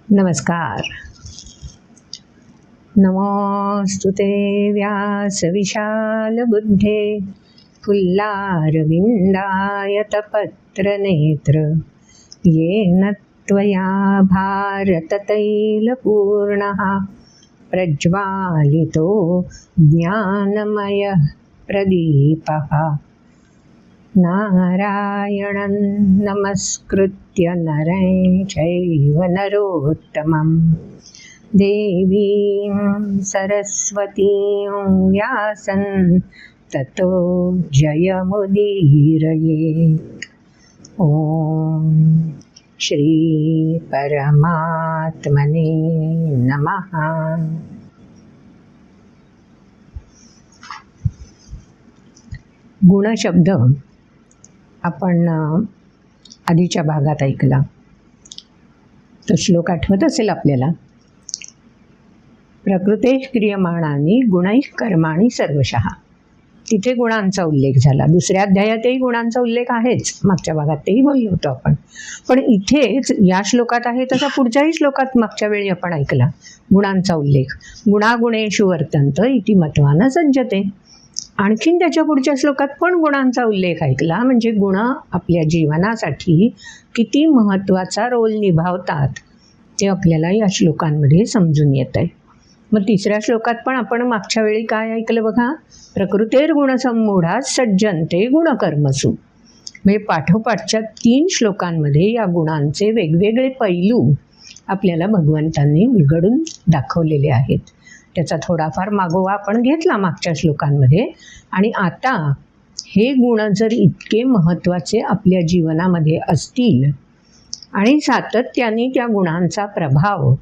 नमस्कार. नमोऽस्तुते व्यासविशालबुद्धे फुल्लारविन्दायतपत्रनेत्र येन त्वया भारततैलपूर्णः प्रज्वालितो ज्ञानमयः प्रदीपः. नारायणं नमस्कृत्य नरं चैव नरोत्तमं देवीं सरस्वतीं व्यासं ततो जयमुदीरयेत्. ॐ श्री परमात्मने नमः. गुणशब्द आपण आधीच्या भागात ऐकला. तो श्लोक आठवत असेल आपल्याला. प्रकृतेः क्रियमाणानि गुणैः कर्माणि सर्वशः. तिथे गुणांचा उल्लेख झाला. दुसऱ्या अध्यायातही गुणांचा उल्लेख आहेच. मागच्या भागात तेही बोललो होतो आपण. पण इथेच या श्लोकात आहे तसा पुढच्याही श्लोकात मागच्या वेळी आपण ऐकला गुणांचा उल्लेख. गुणागुणेषु वर्तन्त इति मत्वान सज्जते. आणखीन त्याच्या पुढच्या श्लोकात पण गुणांचा उल्लेख ऐकला. म्हणजे गुण आपल्या जीवनासाठी किती महत्त्वाचा रोल निभावतात ते आपल्याला या श्लोकांमध्ये समजून येत आहे. मग तिसऱ्या श्लोकात पण आपण मागच्या वेळी काय ऐकलं बघा. प्रकृतेर गुणसम्मूढा सज्जन्ते गुणकर्मसु. म्हणजे पाठोपाठच्या 3 श्लोकांमध्ये या गुणांचे वेगवेगळे पैलू आपल्याला भगवंतांनी उलगडून दाखवलेले आहेत. त्याचा थोडाफार मागोवा आपण घेतला मागच्या श्लोकांमध्ये. आणि आता हे गुण जर इतके महत्त्वाचे आपल्या जीवनामध्ये असतील आणि सातत्याने त्या गुणांचा प्रभाव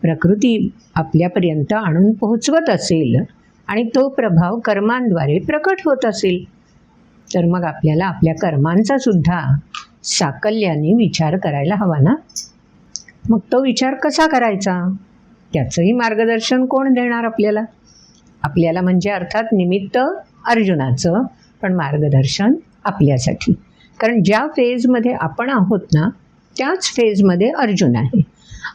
प्रकृती आपल्यापर्यंत आणून पोहोचवत असेल आणि तो प्रभाव कर्मांद्वारे प्रकट होत असेल तर मग आपल्याला आपल्या कर्मांचा सुद्धा साकल्याने विचार करायला हवा ना. मग तो विचार कसा करायचा त्याचंही मार्गदर्शन कोण देणार आपल्याला. आपल्याला म्हणजे अर्थात निमित्त अर्जुनाचं, पण मार्गदर्शन आपल्यासाठी. कारण ज्या फेजमध्ये आपण आहोत ना त्याच फेजमध्ये अर्जुन आहे.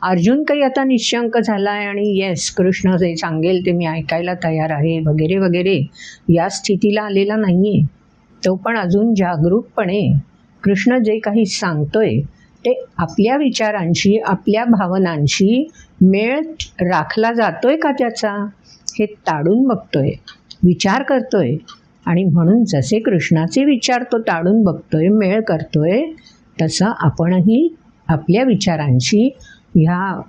अर्जुन काही आता निशंक झाला आहे आणि येस कृष्ण जे सांगेल ते मी ऐकायला तयार आहे वगैरे वगैरे या स्थितीला आलेला नाही आहे. तो पण अजून जागरूकपणे कृष्ण जे काही सांगतोय ते आपल्या विचारांशी आपल्या भावनांशी मेळ राखला जातोय का त्याचा हे ताडून बघतोय, विचार करतोय. आणि म्हणून जसे कृष्णाचे विचार तो ताडून बघतोय, मेळ करतोय, तसं आपणही आपल्या विचारांशी ह्या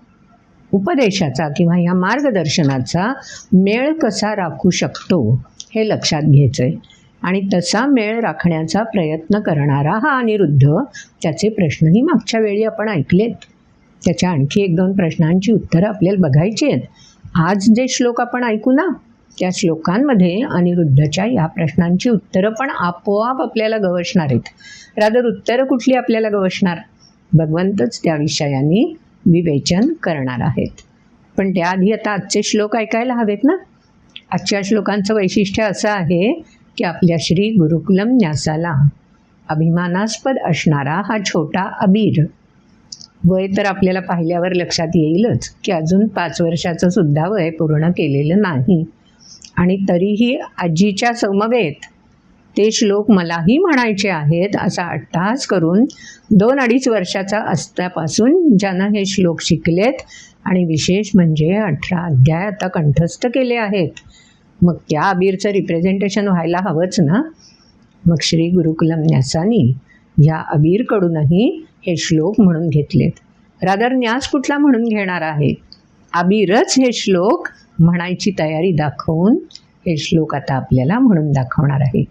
उपदेशाचा किंवा ह्या मार्गदर्शनाचा मेळ कसा राखू शकतो हे लक्षात घ्यायचं आहे. आणि तसा मेळ राखण्याचा प्रयत्न करणारा हा अनिरुद्ध, त्याचे प्रश्नही मागच्या वेळी आपण ऐकलेत. त्याच्या आणखी 1-2 प्रश्नांची उत्तरं आपल्याला बघायची आहेत. आज जे श्लोक आपण ऐकू ना त्या श्लोकांमध्ये अनिरुद्धच्या या प्रश्नांची उत्तरं पण आपोआप आपल्याला गवसणार आहेत. रादर उत्तरं कुठली आपल्याला गवसणार, भगवंतच त्या विषयाने विवेचन करणार आहेत. पण त्याआधी आता आजचे श्लोक ऐकायला हवेत ना. आजच्या श्लोकांचं वैशिष्ट्य असं आहे की आपल्या श्री गुरुकुलम न्यासाला अभिमानास्पद असणारा हा छोटा अबीर, वय तर आपल्याला पाहिल्यावर लक्षात येईलच की अजून 5 वर्षाचं सुद्धा वय पूर्ण केलेलं नाही. आणि तरीही आजीच्या समवेत ते श्लोक मलाही म्हणायचे आहेत असा अट्टहास करून 2-2.5 वर्षाचा असल्यापासून ज्यानं हे श्लोक शिकलेत आणि विशेष म्हणजे 18 अध्याय आता कंठस्थ केले आहेत. मग त्या अबीरचं रिप्रेझेंटेशन व्हायला हवंच ना. मग श्री गुरुकुलम न्यासानी ह्या अबीरकडूनही हे श्लोक म्हणून घेतलेत. रादर न्यास कुठला म्हणून घेणार आहे, अबीरच हे श्लोक म्हणायची तयारी दाखवून हे श्लोक आता आपल्याला म्हणून दाखवणार आहे.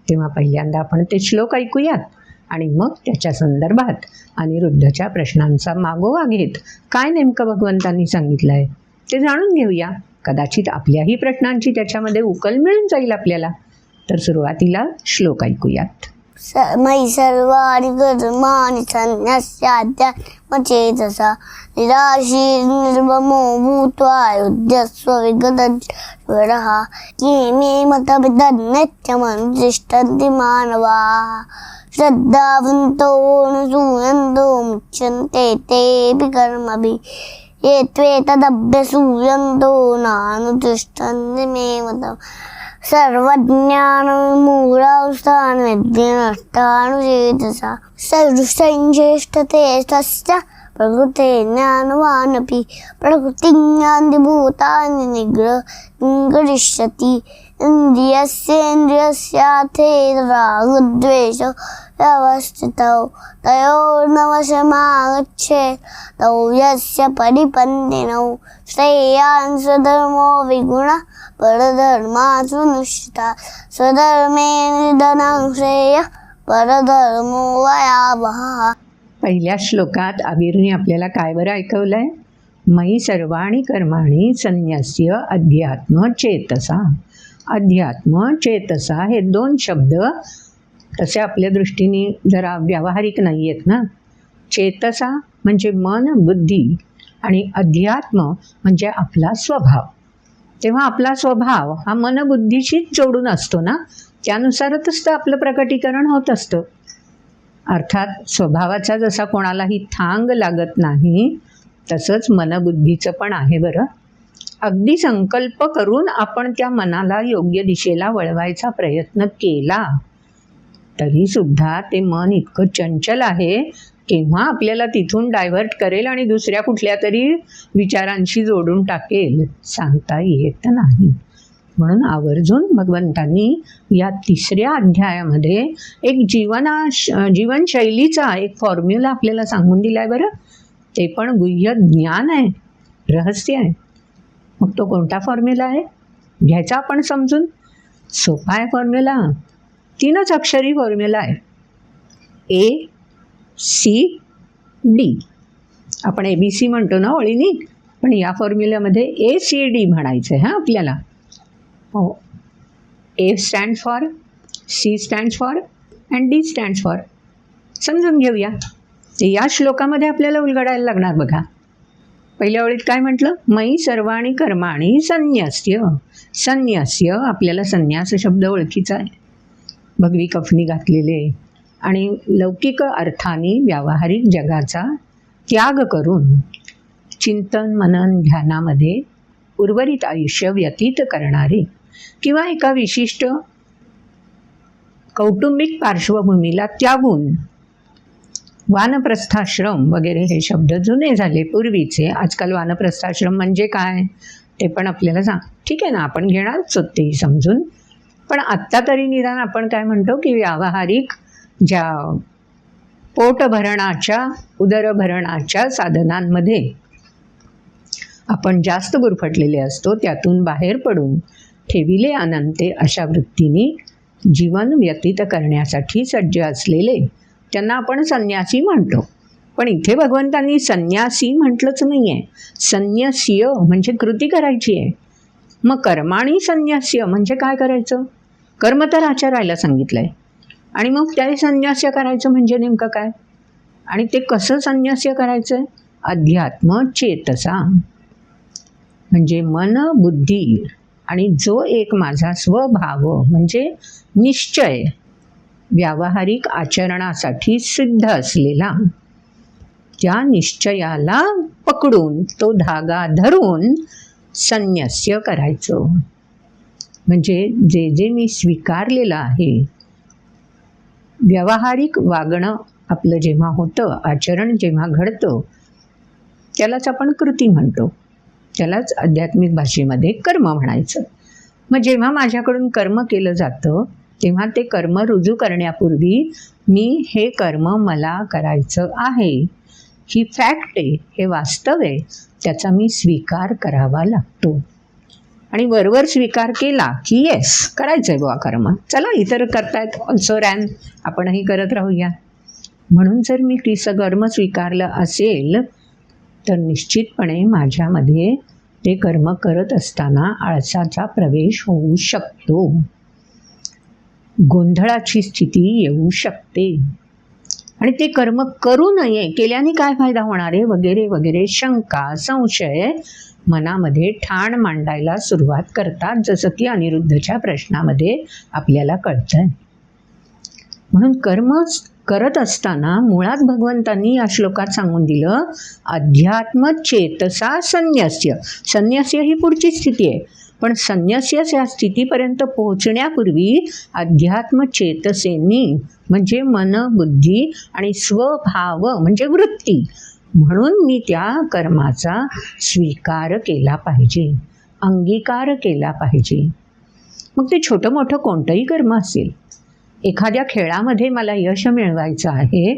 तेव्हा पहिल्यांदा आपण ते श्लोक ऐकूयात आणि मग त्याच्या संदर्भात अनिरुद्धच्या प्रश्नांचा मागोवा घेत काय नेमकं भगवंतांनी सांगितलं आहे ते जाणून घेऊया. कदाचित आपल्याही प्रश्नांची त्याच्यामध्ये उकल मिळून जाईल आपल्याला. तर सुरुवातीला श्लोक ऐकूयात. मयि सर्वाणि कर्माणि सन्न्यस्याध्यात्मचेतसा निराशीर्निर्ममो भूत्वा युध्यस्व विगतज्वरः किमे मतभिदन्नित्यमनुतिष्ठन्ति मानवाः श्रद्धावन्तो अनुसूयन्तो मुच्यन्ते तेऽपि कर्मभिः ये त्वेतदभ्यसूयन्तो नानुतिष्ठन्ति मे मतम् सर्वज्ञानमूढांस्तान्विद्यनष्टानुचेतसा सदृशञ्ज्येष्ठते तस्य प्रकृते ज्ञानवानपि प्रकृतिं यान्ति भूतानि निगृहीष्यति इन्द्रियस्येन्द्रियस्यार्थे रागद्वेषौ व्यवस्थितौ तयोर्नवशमागच्छेत् तौ यस्य परिपन्थिनौ श्रेयान् स्वधर्मो विगुणः परधर्मात्मनुष्ठिता स्वधर्मे निधनं श्रेयः परधर्मो भयावहः. पहिल्या श्लोकात आबिरने आपल्याला काय बरं ऐकवलंय? मयि सर्वाणि कर्माणि संन्यस्य अध्यात्म चेतसा. अध्यात्म चेतसा हे दोन शब्द तसे आपल्या दृष्टीने जरा व्यावहारिक नाही आहेत ना. चेतसा म्हणजे मन बुद्धी आणि अध्यात्म म्हणजे आपला स्वभाव. तेव्हा आपला स्वभाव हा मनबुद्धीशीच जोडून असतो ना, त्यानुसारच तर आपलं प्रकटीकरण होत असतं. अर्थात स्वभावाचा जसा कोणालाही थांग लागत नाही तसंच मनबुद्धीचं पण आहे बरं. अगदी संकल्प करून आपण त्या मनाला योग्य दिशेला वळवायचा प्रयत्न केला तरीसुद्धा ते मन इतकं चंचल आहे केव्हा आपल्याला तिथून डायव्हर्ट करेल आणि दुसऱ्या कुठल्या तरी विचारांशी जोडून टाकेल सांगता येत नाही. म्हणून आवर्जून भगवंतांनी या 3ऱ्या अध्यायामध्ये एक जीवनशैलीचा एक फॉर्म्युला आपल्याला सांगून दिला आहे बरं. ते पण गुह्य ज्ञान आहे, रहस्य आहे. मग तो कोणता फॉर्म्युला आहे घ्यायचा आपण समजून. सोपा आहे फॉर्म्युला. 3च अक्षरी फॉर्म्युला आहे. ACD. आपण ABC म्हणतो ना ओळीनी, पण या फॉर्म्युल्यामध्ये ACD म्हणायचं आहे हां आपल्याला. हो, A stands for, C stands for and D stands for. समजून घेऊया. ते या श्लोकामध्ये आपल्याला उलगडायला लागणार बघा. पहिल्या ओळीत काय म्हटलं? मयि सर्वाणि कर्माणि संन्यस्य. संन्यस्य आपल्याला संन्यास शब्द ओळखीचा आहे. भगवी कफनी घातलेले आणि लौकिक अर्थाने व्यावहारिक जगाचा त्याग करून चिंतन मनन ध्यानामध्ये उर्वरित आयुष्य व्यतीत करणारे किंवा एका विशिष्ट कौटुंबिक पार्श्वभूमीला त्यागून वानप्रस्थाश्रम वगैरे हे शब्द जुने झाले पूर्वीचे. आजकाल वानप्रस्थाश्रम म्हणजे काय ते पण आपल्याला ठीक आहे ना, आपण घेणारच होत तेही समजून. पण आत्ता तरी निदान आपण काय म्हणतो की व्यावहारिक ज्या पोटभरणाच्या उदरभरणाच्या साधनांमध्ये आपण जास्त गुरफटलेले असतो त्यातून बाहेर पडून ठेविले अनंते अशा वृत्तीने जीवन व्यतीत करण्यासाठी सज्ज असलेले त्यांना आपण संन्यासी म्हणतो. पण इथे भगवंतांनी संन्यासी म्हटलंच नाही आहे. संन्यस्य म्हणजे कृती करायची आहे. मग कर्माणी संन्यास्य म्हणजे काय करायचं? कर्म तर आचरायला सांगितलं आहे आणि मग त्या संन्यास्य करायचं म्हणजे नेमकं काय आणि ते कसं संन्यास्य करायचं आहे? अध्यात्म चेतसा म्हणजे मन बुद्धी आणि जो एक माझा स्वभाव म्हणजे निश्चय व्यावहारिक आचरणासाठी सिद्ध असलेला त्या निश्चयाला पकडून तो धागा धरून संन्यास्य करायचं. म्हणजे जे जे मी स्वीकारलेलं आहे व्यावहारिक वागणं आपलं जेव्हा होतं, आचरण जेव्हा घडतं त्यालाच आपण कृती म्हणतो. त्यालाच आध्यात्मिक भाषेमध्ये कर्म म्हणायचं. मग जेव्हा माझ्याकडून कर्म केलं जातं तेव्हा ते कर्म रुजू करण्यापूर्वी मी हे कर्म मला करायचं आहे, ही फॅक्ट आहे, हे वास्तव आहे, त्याचा मी स्वीकार करावा लागतो. आणि वरवर स्वीकार केला की येस करायचं आहे बुवा कर्म, चला इतर करतायत ऑल्सो रॅन आपणही करत राहूया. म्हणून जर मी कर्म स्वीकारलं असेल तर निश्चितपणे माझ्यामध्ये ते कर्म करत असताना आळसाचा प्रवेश होऊ शकतो. गोंधळाची स्थिती येऊ शकते. आणि ते कर्म करू नये, केल्याने काय फायदा होणार आहे वगैरे वगैरे शंका संशय मनामध्ये ठाण मांडायला सुरुवात करतात, जसं की अनिरुद्धच्या प्रश्नामध्ये आपल्याला कळतंय. म्हणून कर्म करत असताना मुळात भगवंतांनी या श्लोकात सांगून दिलं, अध्यात्म चेतसा संन्यस्य. संन्यस्य ही पुढची स्थिती आहे, पण संन्यस्य या स्थितीपर्यंत पोहोचण्यापूर्वी अध्यात्म चेतसेनी म्हणजे मन बुद्धी आणि स्वभाव म्हणजे वृत्ती म्हणून मी त्या कर्माचा स्वीकार केला पाहिजे, अंगीकार केला पाहिजे. मग ते छोटं मोठं कोणतंही कर्म असेल. एखाद्या खेळामध्ये मला यश मिळवायचं आहे,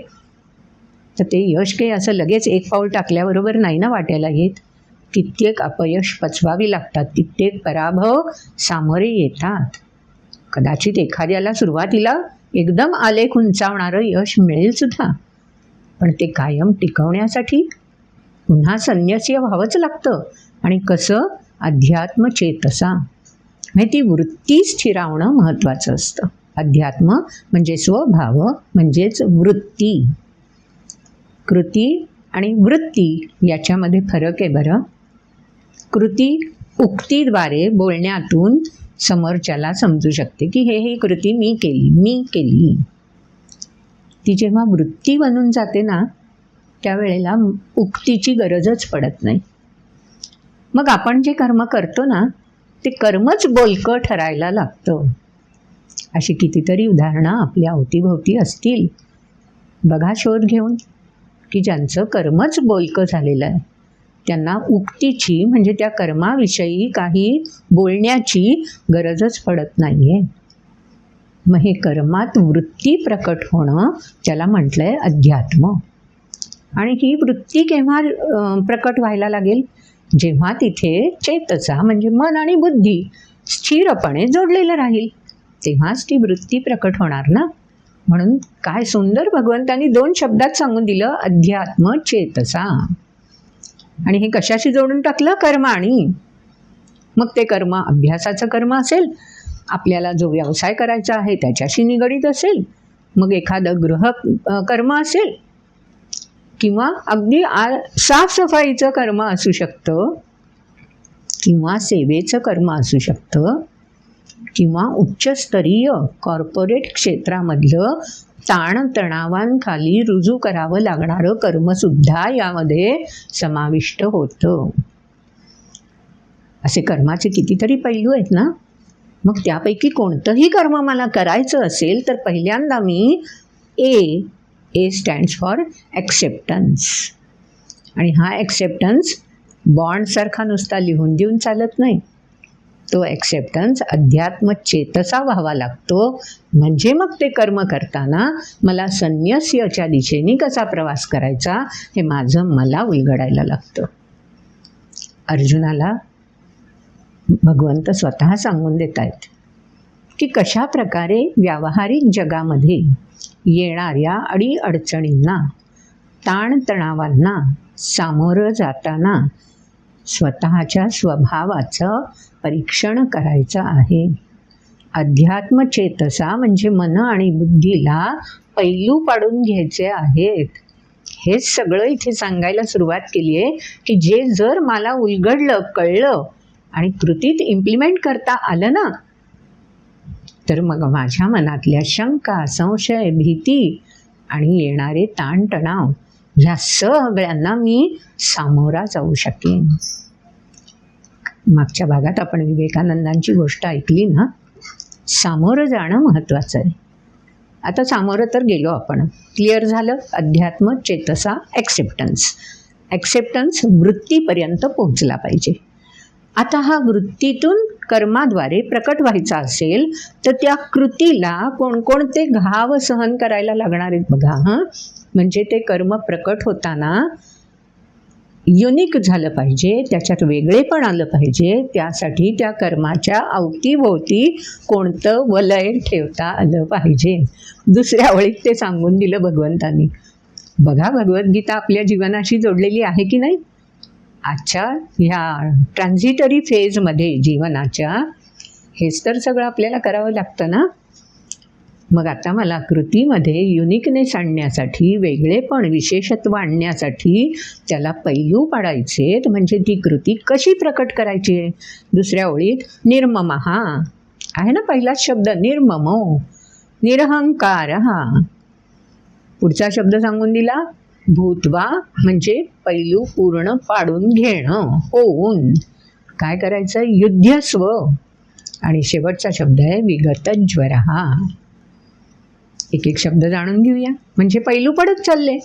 तर ते यश काही असं लगेच एक पाऊल टाकल्याबरोबर नाही ना वाट्याला येत. कित्येक अपयश पचवावी लागतात, कित्येक पराभव सामोरे येतात. कदाचित एखाद्याला सुरुवातीला एकदम आलेख उंचावणारं यश मिळेल सुद्धा, पण ते कायम टिकवण्यासाठी पुन्हा संन्यस्य व्हावंच लागतं. आणि कसं? अध्यात्म चेतसा, म्हणजे ती वृत्ती स्थिरावणं महत्त्वाचं असतं. अध्यात्म म्हणजे स्वभाव म्हणजेच वृत्ती. कृती आणि वृत्ती याच्यामध्ये फरक आहे बरं. कृती उक्तीद्वारे बोलण्यातून समोरच्याला समजू शकते की ही कृती मी केली. ती जेव्हा वृत्ती बनून जाते ना, त्यावेळेला उक्तीची गरजच पडत नाही. मग आपण जे कर्म करतो ना, ते कर्मच बोलकं ठरायला लागतं. अशी कितीतरी उदाहरणं आपल्या अवतीभोवती असतील. बघा शोध घेऊन की ज्यांचं कर्मच बोलकं झालेलं आहे, त्यांना उक्तीची म्हणजे त्या कर्माविषयी काही बोलण्याची गरजच पडत नाही आहे. मग हे कर्मात वृत्ती प्रकट होणं ज्याला म्हटलं आहे अध्यात्म. आणि ही वृत्ती केव्हा प्रकट व्हायला लागेल? जेव्हा तिथे चेतसा म्हणजे मन आणि बुद्धी स्थिरपणे जोडलेलं राहील, तेव्हाच ती वृत्ती प्रकट होणार ना. म्हणून काय सुंदर भगवंतांनी 2 शब्दात सांगून दिलं, अध्यात्म चेतसा. आणि हे कशाशी जोडून टाकलं? कर्माणी. मग ते कर्म अभ्यासाचं कर्म असेल, आपल्याला जो व्यवसाय करायचा आहे त्याच्याशी निगडीत असेल, मग एखादं गृह कर्म असेल, किंवा अगदी साफसफाईचं कर्म असू शकतं, किंवा सेवेचं कर्म असू शकतं, किंवा उच्चस्तरीय कॉर्पोरेट क्षेत्रामधलं ताणतणावांखाली रुजू करावं लागणारं कर्मसुद्धा यामध्ये समाविष्ट होतं. असे कर्माचे कितीतरी पैलू आहेत ना. मग त्यापैकी कोणतंही कर्म मला करायचं असेल तर पहिल्यांदा मी ए स्टँड्स फॉर ॲक्सेप्टन्स. आणि हा ॲक्सेप्टन्स बॉन्डसारखा नुसता लिहून देऊन चालत नाही. तो ॲक्सेप्टन्स अध्यात्म चेतसा व्हावा लागतो. म्हणजे मग ते कर्म करताना मला संन्यासाच्या दिशेने कसा प्रवास करायचा हे मला उलगडायला लागतं. अर्जुनाला भगवंत स्वतः सांगून देत आहेत की कशा प्रकारे व्यावहारिक जगामध्ये येणाऱ्या अडीअडचणींना ताणतणावांना सामोरं जाताना स्वतःच्या स्वभावाचं परीक्षण करायचं आहे. अध्यात्मचेतसा म्हणजे मन आणि बुद्धीला पैलू पाडून घ्यायचे आहेत. हेच सगळं इथे सांगायला सुरुवात केली आहे की जे जर मला उलगडलं, कळलं आणि कृतीत इम्प्लिमेंट करता आलं ना, तर मग माझ्या मनातल्या शंका संशय भीती आणि येणारे ताणतणाव ह्या सगळ्यांना मी सामोरा जाऊ शकेन. मागच्या भागात आपण विवेकानंदांची गोष्ट ऐकली ना. सामोरं जाणं महत्त्वाचं आहे. आता सामोरं तर गेलो आपण, क्लिअर झालं. अध्यात्म चेतसा ॲक्सेप्टन्स वृत्तीपर्यंत पोहोचला पाहिजे. आता हा वृत्तीतून कर्माद्वारे प्रकट व्हायचा असेल तर त्या कृतीला कोणकोणते घाव सहन करायला लागणार आहेत बघा. म्हणजे ते कर्म प्रकट होताना युनिक झालं पाहिजे, त्याच्यात वेगळेपण आलं पाहिजे. त्यासाठी त्या कर्माच्या अवतीभोवती कोणतं वलय ठेवता आलं पाहिजे. दुसऱ्या ओळीत ते सांगून दिलं भगवंतांनी. बघा भगवद्गीता आपल्या जीवनाशी जोडलेली आहे की नाही. आजच्या ह्या ट्रान्झिटरी फेजमध्ये जीवनाच्या हेच तर सगळं आपल्याला करावं लागतं ना. मग आता मला कृतीमध्ये युनिकनेस आणण्यासाठी, वेगळेपण, विशेषत्व आणण्यासाठी त्याला पैलू पाडायचेत. म्हणजे ती कृती कशी प्रकट करायची आहे? दुसऱ्या ओळीत निर्ममहा आहे ना पहिलाच शब्द, निर्ममो, निरहंकारः. पुढचा शब्द सांगून दिला भूत्वा, म्हणजे पैलू पूर्ण पाडून घेणं, होऊन. काय करायचं? युध्यस्व. आणि शेवटचा शब्द आहे विगतज्वरः. एक एक शब्द जाणून घेऊया, म्हणजे पैलू पडत चालले.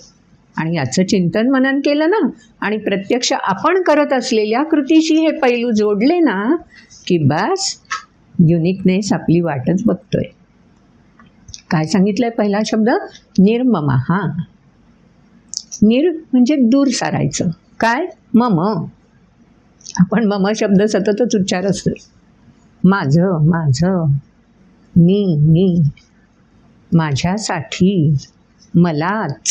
आणि याचं चिंतन मनन केलं ना, आणि प्रत्यक्ष आपण करत असलेल्या कृतीशी हे पैलू जोडले ना, की बस युनिकनेस आपली वाटच बघतोय. काय सांगितलंय पहिला शब्द? निर्ममहा. निर म्हणजे दूर सारायचं. काय? मम. आपण मम शब्द सततच उच्चार असतो. माझं, माझं, मी, माझ्यासाठी, मलाच.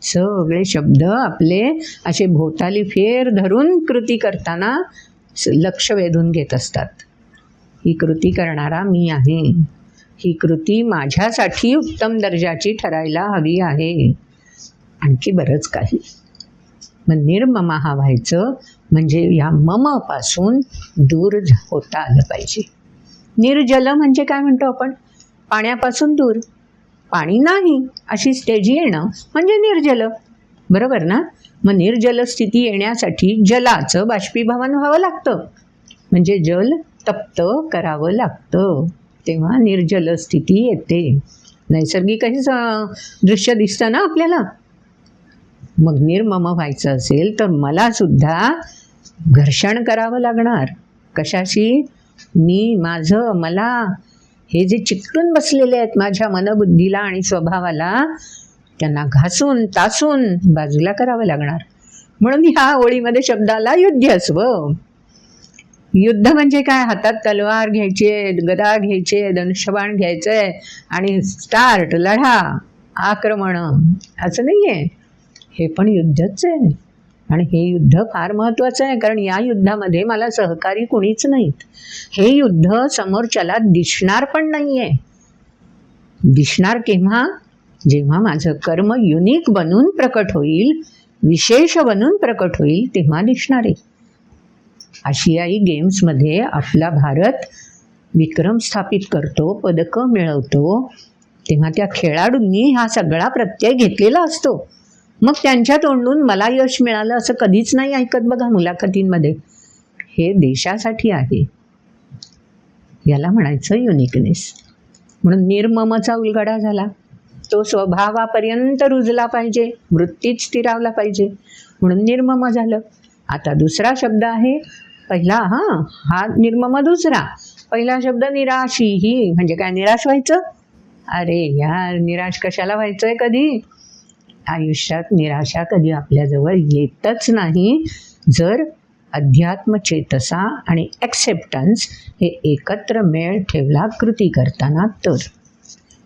सगळे शब्द आपले असे भोवताली फेर धरून कृती करताना लक्ष वेधून घेत असतात. ही कृती करणारा मी आहे. ही कृती माझ्यासाठी उत्तम दर्जाची ठरायला हवी आहे. आणखी बरंच काही. मग निर्ममहा व्हायचं म्हणजे या ममपासून दूर होता आलं पाहिजे. निर्जल म्हणजे काय म्हणतो आपण? पाण्यापासून दूर. पाणी नाही अशी स्टेज येणं म्हणजे निर्जल, बरोबर ना? मग निर्जल स्थिती येण्यासाठी जलाचं बाष्पीभवन व्हावं लागतं. म्हणजे जल तप्त करावं लागतं, तेव्हा निर्जल स्थिती येते. नैसर्गिकही दृश्य दिसतं ना आपल्याला. मग निर्मम व्हायचं असेल तर मला सुद्धा घर्षण करावं लागणार. कशाशी? मी, माझं, मला. हे जे चिकटून बसलेले आहेत माझ्या मनबुद्धीला आणि स्वभावाला, त्यांना घासून तासून बाजूला करावं लागणार. म्हणून ह्या ओळीमध्ये शब्दाला युध्यस्व. युद्ध म्हणजे काय? हातात तलवार घ्यायची, गदा घ्यायचे, धनुष्यबाण घ्यायचंय आणि स्टार्ट, लढा, आक्रमण, असं नाही आहे. हे पण युद्धच आहे. आणि हे युद्ध फार महत्त्वाचं आहे, कारण या युद्धामध्ये मला सहकारी कुणीच नाहीत. हे युद्ध समोरच्याला दिसणार पण नाही आहे. दिसणार केव्हा? जेव्हा माझं कर्म युनिक बनून प्रकट होईल, विशेष बनून प्रकट होईल, तेव्हा दिसणार आहे. आशियाई गेम्समध्ये आपला भारत विक्रम स्थापित करतो, पदकं मिळवतो, तेव्हा त्या खेळाडूंनी हा सगळा प्रत्यय घेतलेला असतो. मग त्यांच्या तोंडून मला यश मिळालं असं कधीच नाही ऐकत बघा मुलाखतींमध्ये. हे देशासाठी आहे. याला म्हणायचं युनिकनेस. म्हणून निर्ममचा उलगडा झाला. तो स्वभावापर्यंत रुजला पाहिजे, वृत्तीत स्थिरावला पाहिजे, म्हणून निर्मम झालं. आता दुसरा शब्द आहे पहिला. हा निर्मम दुसरा. पहिला शब्द निराशीही, म्हणजे काय? निराश व्हायचं. अरे यार, निराश कशाला व्हायचंय? कधी आयुष्यात निराशा कधी आपल्याजवळ येतच नाही, जर अध्यात्मचेतसा आणि ॲक्सेप्टन्स हे एकत्र मेळ ठेवला कृती करताना तर.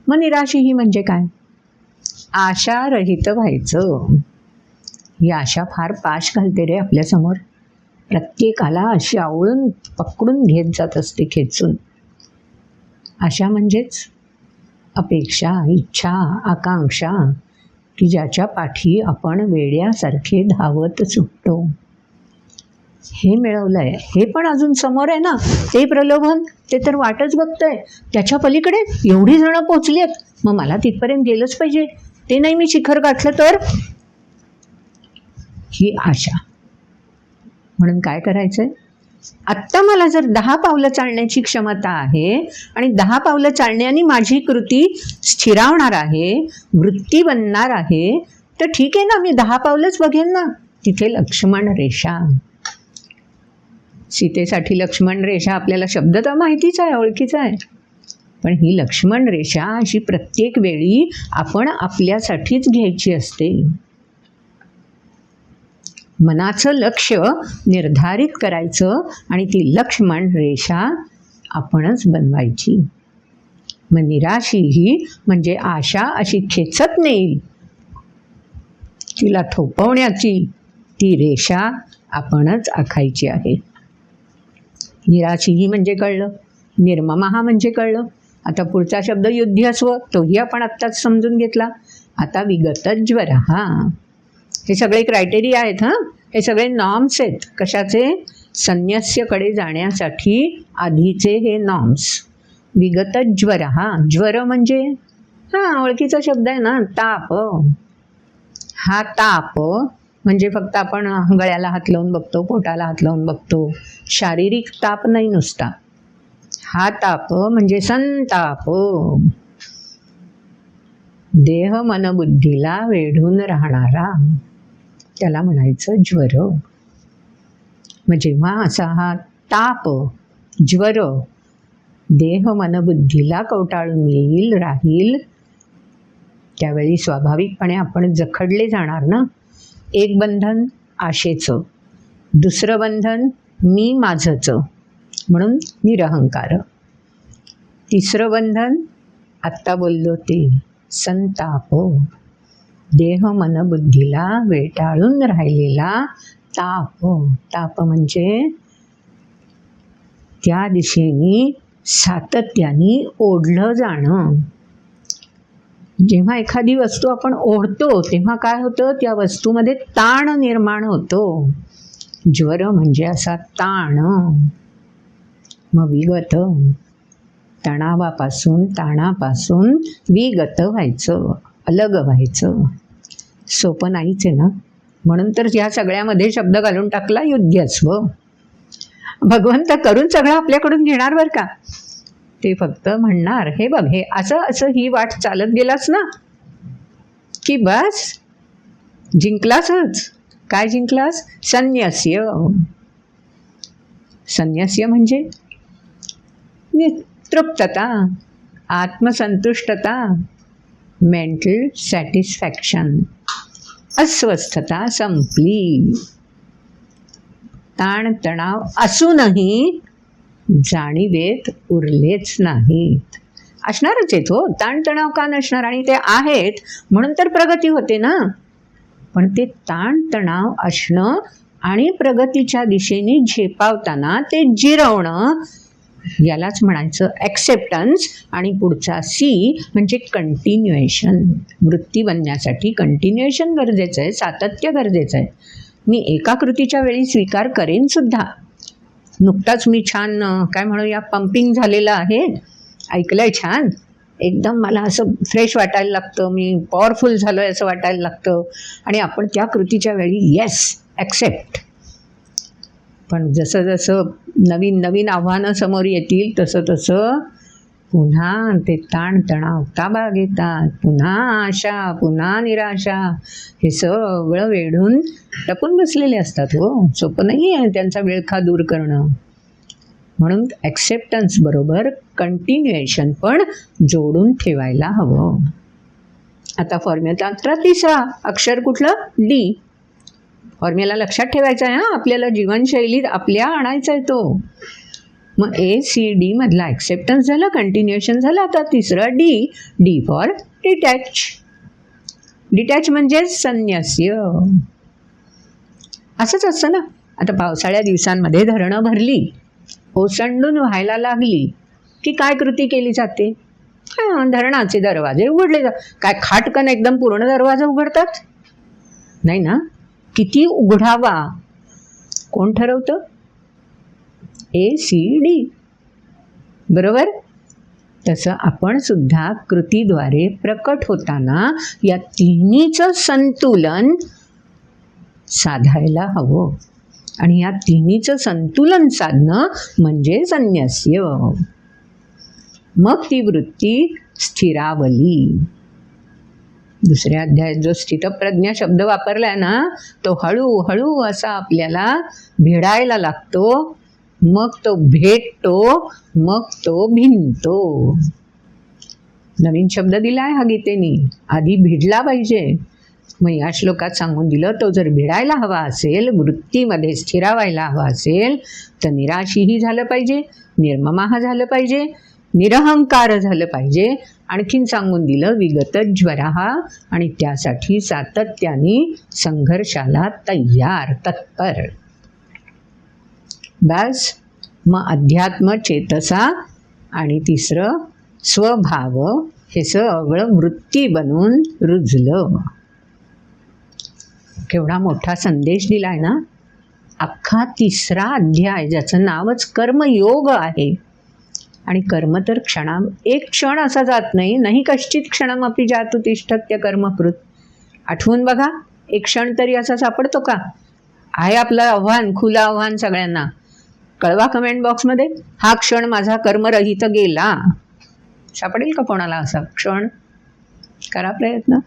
मग निराशी ही म्हणजे काय? आशारहित व्हायचं. ही आशा फार पाश घालते रे आपल्यासमोर. प्रत्येकाला अशी आवळून पकडून घेत जात असते, खेचून. आशा म्हणजेच अपेक्षा, इच्छा, आकांक्षा, की ज्याच्या पाठी आपण वेड्यासारखे धावत सुटतो. हे मिळवलं आहे, हे पण अजून समोर आहे ना, ते प्रलोभन, ते तर वाटच बघतंय. त्याच्या पलीकडे एवढी जणं पोचली आहेत, मग मला तिथपर्यंत गेलंच पाहिजे. ते नाही मी शिखर गाठलं तर. ही आशा. म्हणून काय करायचं आहे? आत्ता मला जर 10 पावलं चालण्याची क्षमता आहे आणि 10 पावलं चालण्याने माझी कृती स्थिरावणार आहे, वृत्ती बनणार आहे, तर ठीक आहे ना, मी 10 पावलंच बघेन ना. तिथे लक्ष्मण रेषा. सीतेसाठी लक्ष्मण रेषा आपल्याला शब्द तर माहितीच आहे, ओळखीचा आहे. पण ही लक्ष्मण रेषा अशी प्रत्येक वेळी आपण आपल्यासाठीच घ्यायची असते. मनाचं लक्ष निर्धारित करायचं आणि ती लक्ष्मण रेषा आपणच बनवायची. मग निराशी ही म्हणजे आशा अशी खेचत नेईल, तिला थोपवण्याची ती रेषा आपणच आखायची आहे. निराशी ही म्हणजे कळलं, निर्ममहा म्हणजे कळलं. आता पुढचा शब्द युध्यस्व, तोही आपण आत्ताच समजून घेतला. आता विगतज्वर हा, हे सगळे क्रायटेरिया आहेत हां, हे सगळे नॉर्म्स आहेत. कशाचे? संन्यास्यकडे जाण्यासाठी आधीचे हे नॉर्म्स. विगतज्वर हा, ज्वर म्हणजे हां ओळखीचा शब्द आहे ना, ताप. हा ताप म्हणजे फक्त आपण गळ्याला हात लावून बघतो, पोटाला हात लावून बघतो, शारीरिक ताप नाही नुसता. हा ताप म्हणजे संताप, देह मनबुद्धीला वेढून राहणारा, त्याला म्हणायचं ज्वर. मग जेव्हा असा हा ताप, ज्वर देह मनबुद्धीला कवटाळून येईल, राहील, त्यावेळी स्वाभाविकपणे आपण जखडले जाणार ना. एक बंधन आशेचं, दुसरं बंधन मी माझंचं म्हणून निरहंकार, तिसरं बंधन आत्ता बोललो ते संताप, देह मनबुद्धीला वेटाळून राहिलेला ताप. ताप म्हणजे त्या दिशेने सातत्याने ओढलं जाणं. जेव्हा एखादी वस्तू आपण ओढतो तेव्हा काय होतं, त्या वस्तूमध्ये ताण निर्माण होतो. ज्वर म्हणजे असा ताण. मग विगत, तणावापासून ताणापासून विगत व्हायचं, अलग व्हायचं. सोपं नाहीच आहे ना. म्हणून तर ह्या सगळ्यामध्ये शब्द घालून टाकला युध्यस्व. भगवंत करून सगळं आपल्याकडून घेणार बरं का. ते फक्त म्हणणार, हे बघ हे असं असं ही वाट चालत गेलास ना की बस जिंकलासच. काय जिंकलास? संन्यास्य. संन्यास्य म्हणजे तृप्तता, आत्मसंतुष्टता, मेंटल सॅटिस्फॅक्शन. अस्वस्थता संपली. ताणतणाव असूनही जाणीवेत उरलेच नाहीत. असणारच आहेत हो, ताणतणाव का नसणार, आणि ते आहेत म्हणून तर प्रगती होते ना. पण ते ताणतणाव असणं आणि प्रगतीच्या दिशेने झेपावताना ते जिरवणं, यालाच म्हणायचं ॲक्सेप्टन्स. आणि पुढचा सी म्हणजे कंटिन्युएशन. वृत्ती बनण्यासाठी कंटिन्युएशन गरजेचं आहे, सातत्य गरजेचं आहे. मी एका कृतीच्या वेळी स्वीकार करेन सुद्धा. नुकताच मी छान काय म्हणूया पंपिंग झालेलं आहे, ऐकलं आहे छान, एकदम मला असं फ्रेश वाटायला लागतं, मी पॉवरफुल झालो आहे असं वाटायला लागतं. आणि आपण त्या कृतीच्या वेळी येस ॲक्सेप्ट. पण जसं जसं नवीन नवीन आव्हानं समोर येतील तसं तसं पुन्हा ते ताणतणाव ताबा घेतात, पुन्हा आशा, पुन्हा निराशा, हे सगळं वेढून टपून बसलेले असतात हो. सोपं नाही आहे त्यांचा विळखा दूर करणं. म्हणून ॲक्सेप्टन्स बरोबर कंटिन्युएशन पण जोडून ठेवायला हवं. आता फॉर्म्युला तिसरा अक्षर कुठलं? डी. फॉर्म्युला लक्षात ठेवायचा आहे हां, आपल्याला जीवनशैलीत आपल्या आणायचा आहे तो. मग ACD मधला ॲक्सेप्टन्स झालं, कंटिन्युएशन झालं. आता तिसरं D. D for detach. Detach म्हणजे संन्यास्य. असंच असतं ना. आता पावसाळ्या दिवसांमध्ये धरणं भरली, ओसंडून व्हायला लागली की काय कृती केली जाते? धरणाचे दरवाजे उघडले जातात. काय खाटकन एकदम पूर्ण दरवाजा उघडतात? नाही ना. किती उघडावा कोण ठरवतं? ACD. बरोबर. तसं आपण सुद्धा कृतीद्वारे प्रकट होताना या तिन्हीचं संतुलन साधायला हवं. आणि या तिन्हीचं संतुलन साधणं म्हणजे संन्यास्य. मग ती वृत्ती स्थिरावली. दुसऱ्या अध्यायात जो स्थितप्रज्ञा शब्द वापरलाय ना, तो हळूहळू असा आपल्याला भिडायला लागतो, मग तो भेटतो, मग तो भिनतो. नवीन शब्द दिलाय हा गीतेनी, आधी भिडला पाहिजे. मग या श्लोकात सांगून दिलं, तो जर भिडायला हवा असेल, वृत्तीमध्ये स्थिरावायला हवा असेल, तर निराशीही झालं पाहिजे, निर्ममाह झालं पाहिजे, निरहंकार झालं पाहिजे. आणखीन सांगून दिलं विगतज्वरः, आणि त्यासाठी सातत्याने संघर्षाला तयार, तत्पर. बस. मग अध्यात्म चेतसा आणि तिसरं स्वभाव हे सगळं वृत्ती बनून रुजलं. केवढा मोठा संदेश दिलाय ना. अख्खा 3रा अध्याय ज्याचं नावच कर्मयोग आहे. आणि कर्म तर एक क्षण असा जात नाही. नाही कश्चित क्षणमपि जातु तिष्ठत्य कर्मकृत. आठवून बघा, एक क्षण तरी असा सापडतो का? आहे आपलं आव्हान, खुलं आव्हान सगळ्यांना. कळवा कमेंट बॉक्समध्ये, हा क्षण माझा कर्मरहित गेला. सापडेल का कोणाला असा क्षण? करा प्रयत्न.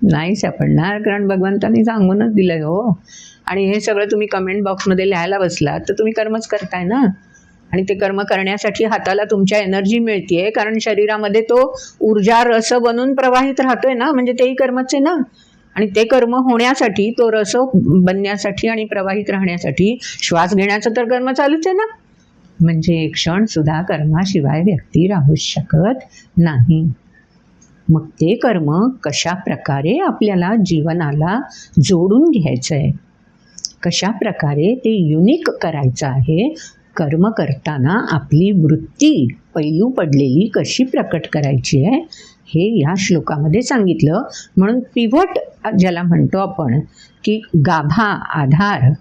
नाही सापडणार, कारण भगवंतांनी सांगूनच दिलंय हो. आणि हे सगळं तुम्ही कमेंट बॉक्समध्ये लिहायला बसलात तर तुम्ही कर्मच करताय ना. आणि ते कर्म करण्यासाठी हाताला तुमच्या एनर्जी मिळतेय, कारण शरीरामध्ये तो ऊर्जा रस बनून प्रवाहित राहतोय ना, म्हणजे तेही कर्मच आहे ना. आणि ते कर्म होण्यासाठी, तो रस बनण्यासाठी आणि प्रवाहित राहण्यासाठी श्वास घेण्याचं तर कर्म चालूच आहे ना. म्हणजे एक क्षण सुद्धा कर्माशिवाय व्यक्ती राहू शकत नाही. मग ते कर्म कशा प्रकारे आपल्याला जीवनाला जोडून घ्यायचं आहे, कशा प्रकारे ते युनिक करायचं आहे, कर्म करताना आपली वृत्ती पैलू पडलेली कशी प्रकट करायची आहे, हे या श्लोकामध्ये सांगितलं. म्हणून पिव्हट ज्याला म्हणतो आपण, की गाभा, आधार,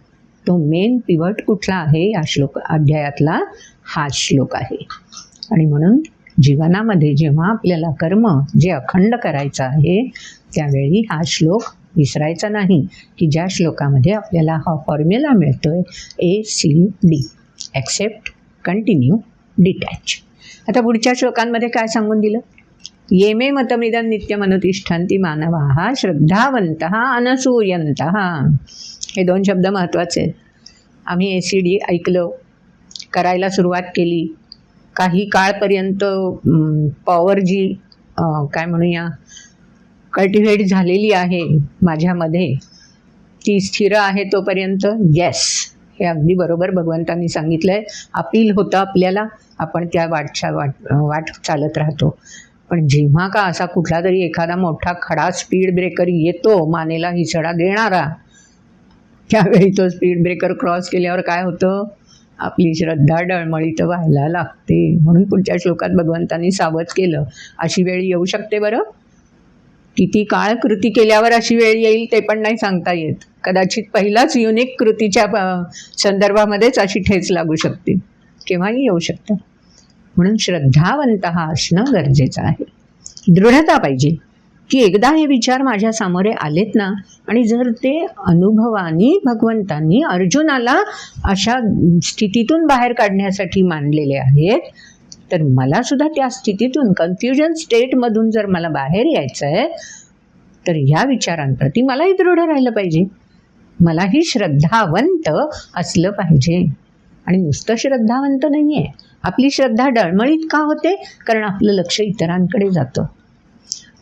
तो मेन पिव्हट कुठला आहे या अध्यायातला हा श्लोक आहे. आणि म्हणून जीवनामध्ये जेव्हा आपल्याला कर्म जे अखंड करायचं आहे, त्यावेळी हा श्लोक विसरायचा नाही, की ज्या श्लोकामध्ये आपल्याला हा फॉर्म्युला मिळतोय ACD, ॲक्सेप्ट, कंटिन्यू, डिटॅच. आता पुढच्या श्लोकांमध्ये काय सांगून दिलं? ये मे मतमिदं नित्यमनुतिष्ठन्ति मानवाः श्रद्धावन्तः अनसूयन्तः. हे 2 शब्द महत्त्वाचे आहेत. आम्ही ACD ऐकलं, करायला सुरुवात केली. काही काळपर्यंत पॉवर जी काय म्हणूया कल्टिव्हेट झालेली आहे माझ्यामध्ये, ती स्थिर आहे तोपर्यंत येस, हे अगदी बरोबर भगवंतांनी सांगितलं आहे. अपील होतं आपल्याला, आपण त्या वाट चालत राहतो. पण जेव्हा का असा कुठला तरी एखादा मोठा खडा स्पीड ब्रेकर येतो, मानेला हिसडा देणारा, त्यावेळी तो स्पीड ब्रेकर क्रॉस केल्यावर काय होतं? आपली श्रद्धा डळमळीत व्हायला लागते. म्हणून पुढच्या श्लोकात भगवंतांनी सावध केलं, अशी वेळ येऊ शकते बरं. किती काळ कृती केल्यावर अशी वेळ येईल ते पण नाही सांगता येत. कदाचित पहिलाच युनिक कृतीच्या संदर्भामध्येच अशी ठेच लागू शकते, केव्हाही येऊ शकतं. म्हणून श्रद्धावंत असणं गरजेचं आहे. दृढता पाहिजे, की एकदा हे विचार माझ्या सामोरे आलेत ना, आणि जर ते अनुभवानी भगवंतांनी अर्जुनाला अशा स्थितीतून बाहेर काढण्यासाठी मानलेले आहेत, तर मला सुद्धा त्या स्थितीतून, कन्फ्युजन स्टेटमधून जर मला बाहेर यायचं आहे, तर ह्या विचारांप्रती मलाही दृढ राहिलं पाहिजे. मलाही श्रद्धावंत असलं पाहिजे. आणि नुसतं श्रद्धावंत नाही आहे, आपली श्रद्धा डळमळीत का होते? कारण आपलं लक्ष इतरांकडे जातं.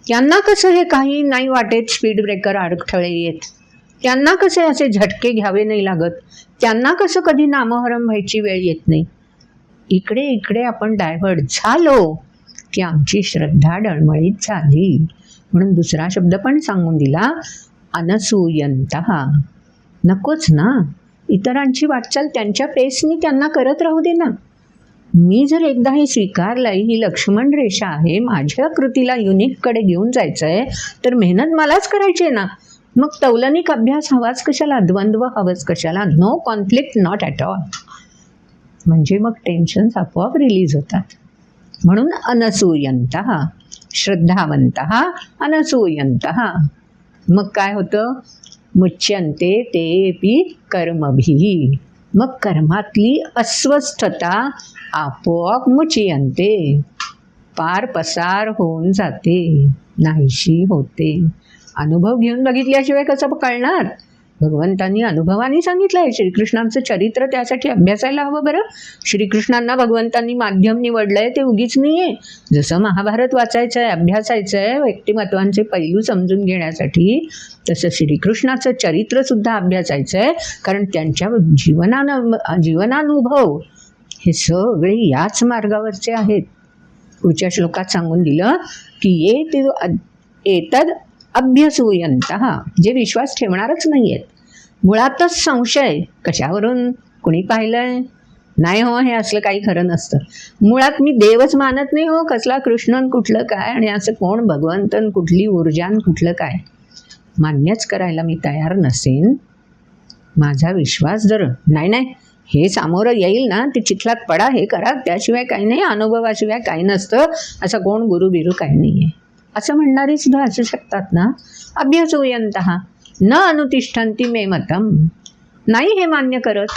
त्यांना कसं हे काही नाही वाटेत, स्पीड ब्रेकर अडथळे येत, त्यांना कसे असे झटके घ्यावे नाही लागत, त्यांना कसं कधी नामहरम व्हायची वेळ येत नाही. इकडे आपण डायव्हर्ट झालो की आमची श्रद्धा डळमळीत झाली. म्हणून दुसरा शब्द पण सांगून दिला, अनसूयन्तः. नकोच ना, इतरांची वाटचाल त्यांच्या पेसनी त्यांना करत राहू दे ना. मी जर एकदा हे स्वीकारलं, ही लक्ष्मण रेषा आहे, माझ्या कृतीला युनिककडे घेऊन जायचं आहे, तर मेहनत मलाच करायची आहे ना. मग तौलनिक अभ्यास हवाच कशाला, द्वंद्व हवंच कशाला, no conflict, not at all. म्हणजे मग टेन्शन्स आपोआप रिलीज होतात. म्हणून अनसूयन्तः, श्रद्धावन्तः अनसूयन्तः. मग काय होतं? मुच्यन्ते तेऽपि कर्मभिः. मग कर्मातली अस्वस्थता आपोआप मुचियन्ते, पार पसार होऊन जाते, नाहीशी होते. अनुभव घेऊन बघितल्याशिवाय कसं कळणार? भगवंतांनी अनुभवाने सांगितलं आहे. श्रीकृष्णांचं चरित्र त्यासाठी अभ्यासायला हवं बरं. श्रीकृष्णांना भगवंतांनी माध्यम निवडलं आहे ते उगीच नाही आहे. जसं महाभारत वाचायचं आहे, अभ्यासायचं आहे व्यक्तिमत्वांचे पैलू समजून घेण्यासाठी, तसं श्रीकृष्णाचं चरित्रसुद्धा अभ्यासायचं आहे. कारण त्यांच्या जीवनानुभव हे सगळे याच मार्गावरचे आहेत. पुढच्या श्लोकात सांगून दिलं की एतद अभ्यसूयन्तः, जे विश्वास ठेवणारच नाही आहेत. मुळातच संशय, कशावरून, कुणी पाहिलंय, नाही हो, हे असलं काही खरं नसतं. मुळात मी देवच मानत नाही हो, कसला कृष्णन कुठलं काय, आणि असं कोण भगवंतन कुठली ऊर्जान कुठलं काय मान्यच करायला मी तयार नसेन. माझा विश्वास जर नाही हे सामोरं येईल ना, ते चिखलात पडा, हे करा, त्याशिवाय काही नाही, अनुभवाशिवाय काही नसतं, असं कोण गुरु बिरू काही नाही आहे असं म्हणणारी सुद्धा असू शकतात ना. अभ्यासूयंतः न अनुतिष्ठन्ति मे मतम. नाही हे मान्य करत,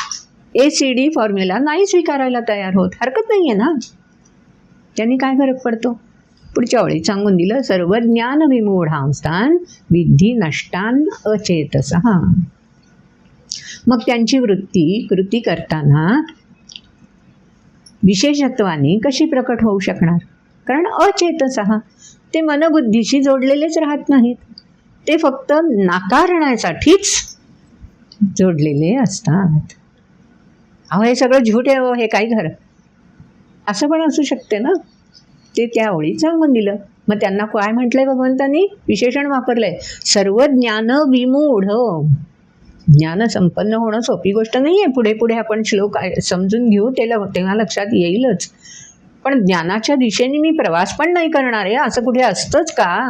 ACD फॉर्म्युला नाही स्वीकारायला तयार होत, हरकत नाही आहे ना. त्यांनी काय फरक पडतो? पुढच्या वेळी सांगून दिलं, सर्व ज्ञान विमूढांस्तान विद्धी नष्टान अचेतसः. मग त्यांची वृत्ती कृती करताना विशेषत्वाने कशी प्रकट होऊ शकणार? कारण अचेतसः, ते मनबुद्धीशी जोडलेलेच राहत नाहीत, ते फक्त नाकारण्यासाठीच जोडलेले असतात. अहो हे सगळं झूट आहे हो, हे काही खरं, असं पण असू शकते ना. ते त्या ओळीत सांगून दिलं. मग त्यांना काय म्हटलंय भगवंतांनी? विशेषण वापरलंय, सर्व ज्ञान विमूढ. ज्ञान संपन्न होणं सोपी गोष्ट नाही आहे. पुढे पुढे आपण श्लोक समजून घेऊ, तेव्हा लक्षात येईलच. पण ज्ञानाच्या दिशेने मी प्रवास पण नाही करणार आहे असं कुठे असतंच का?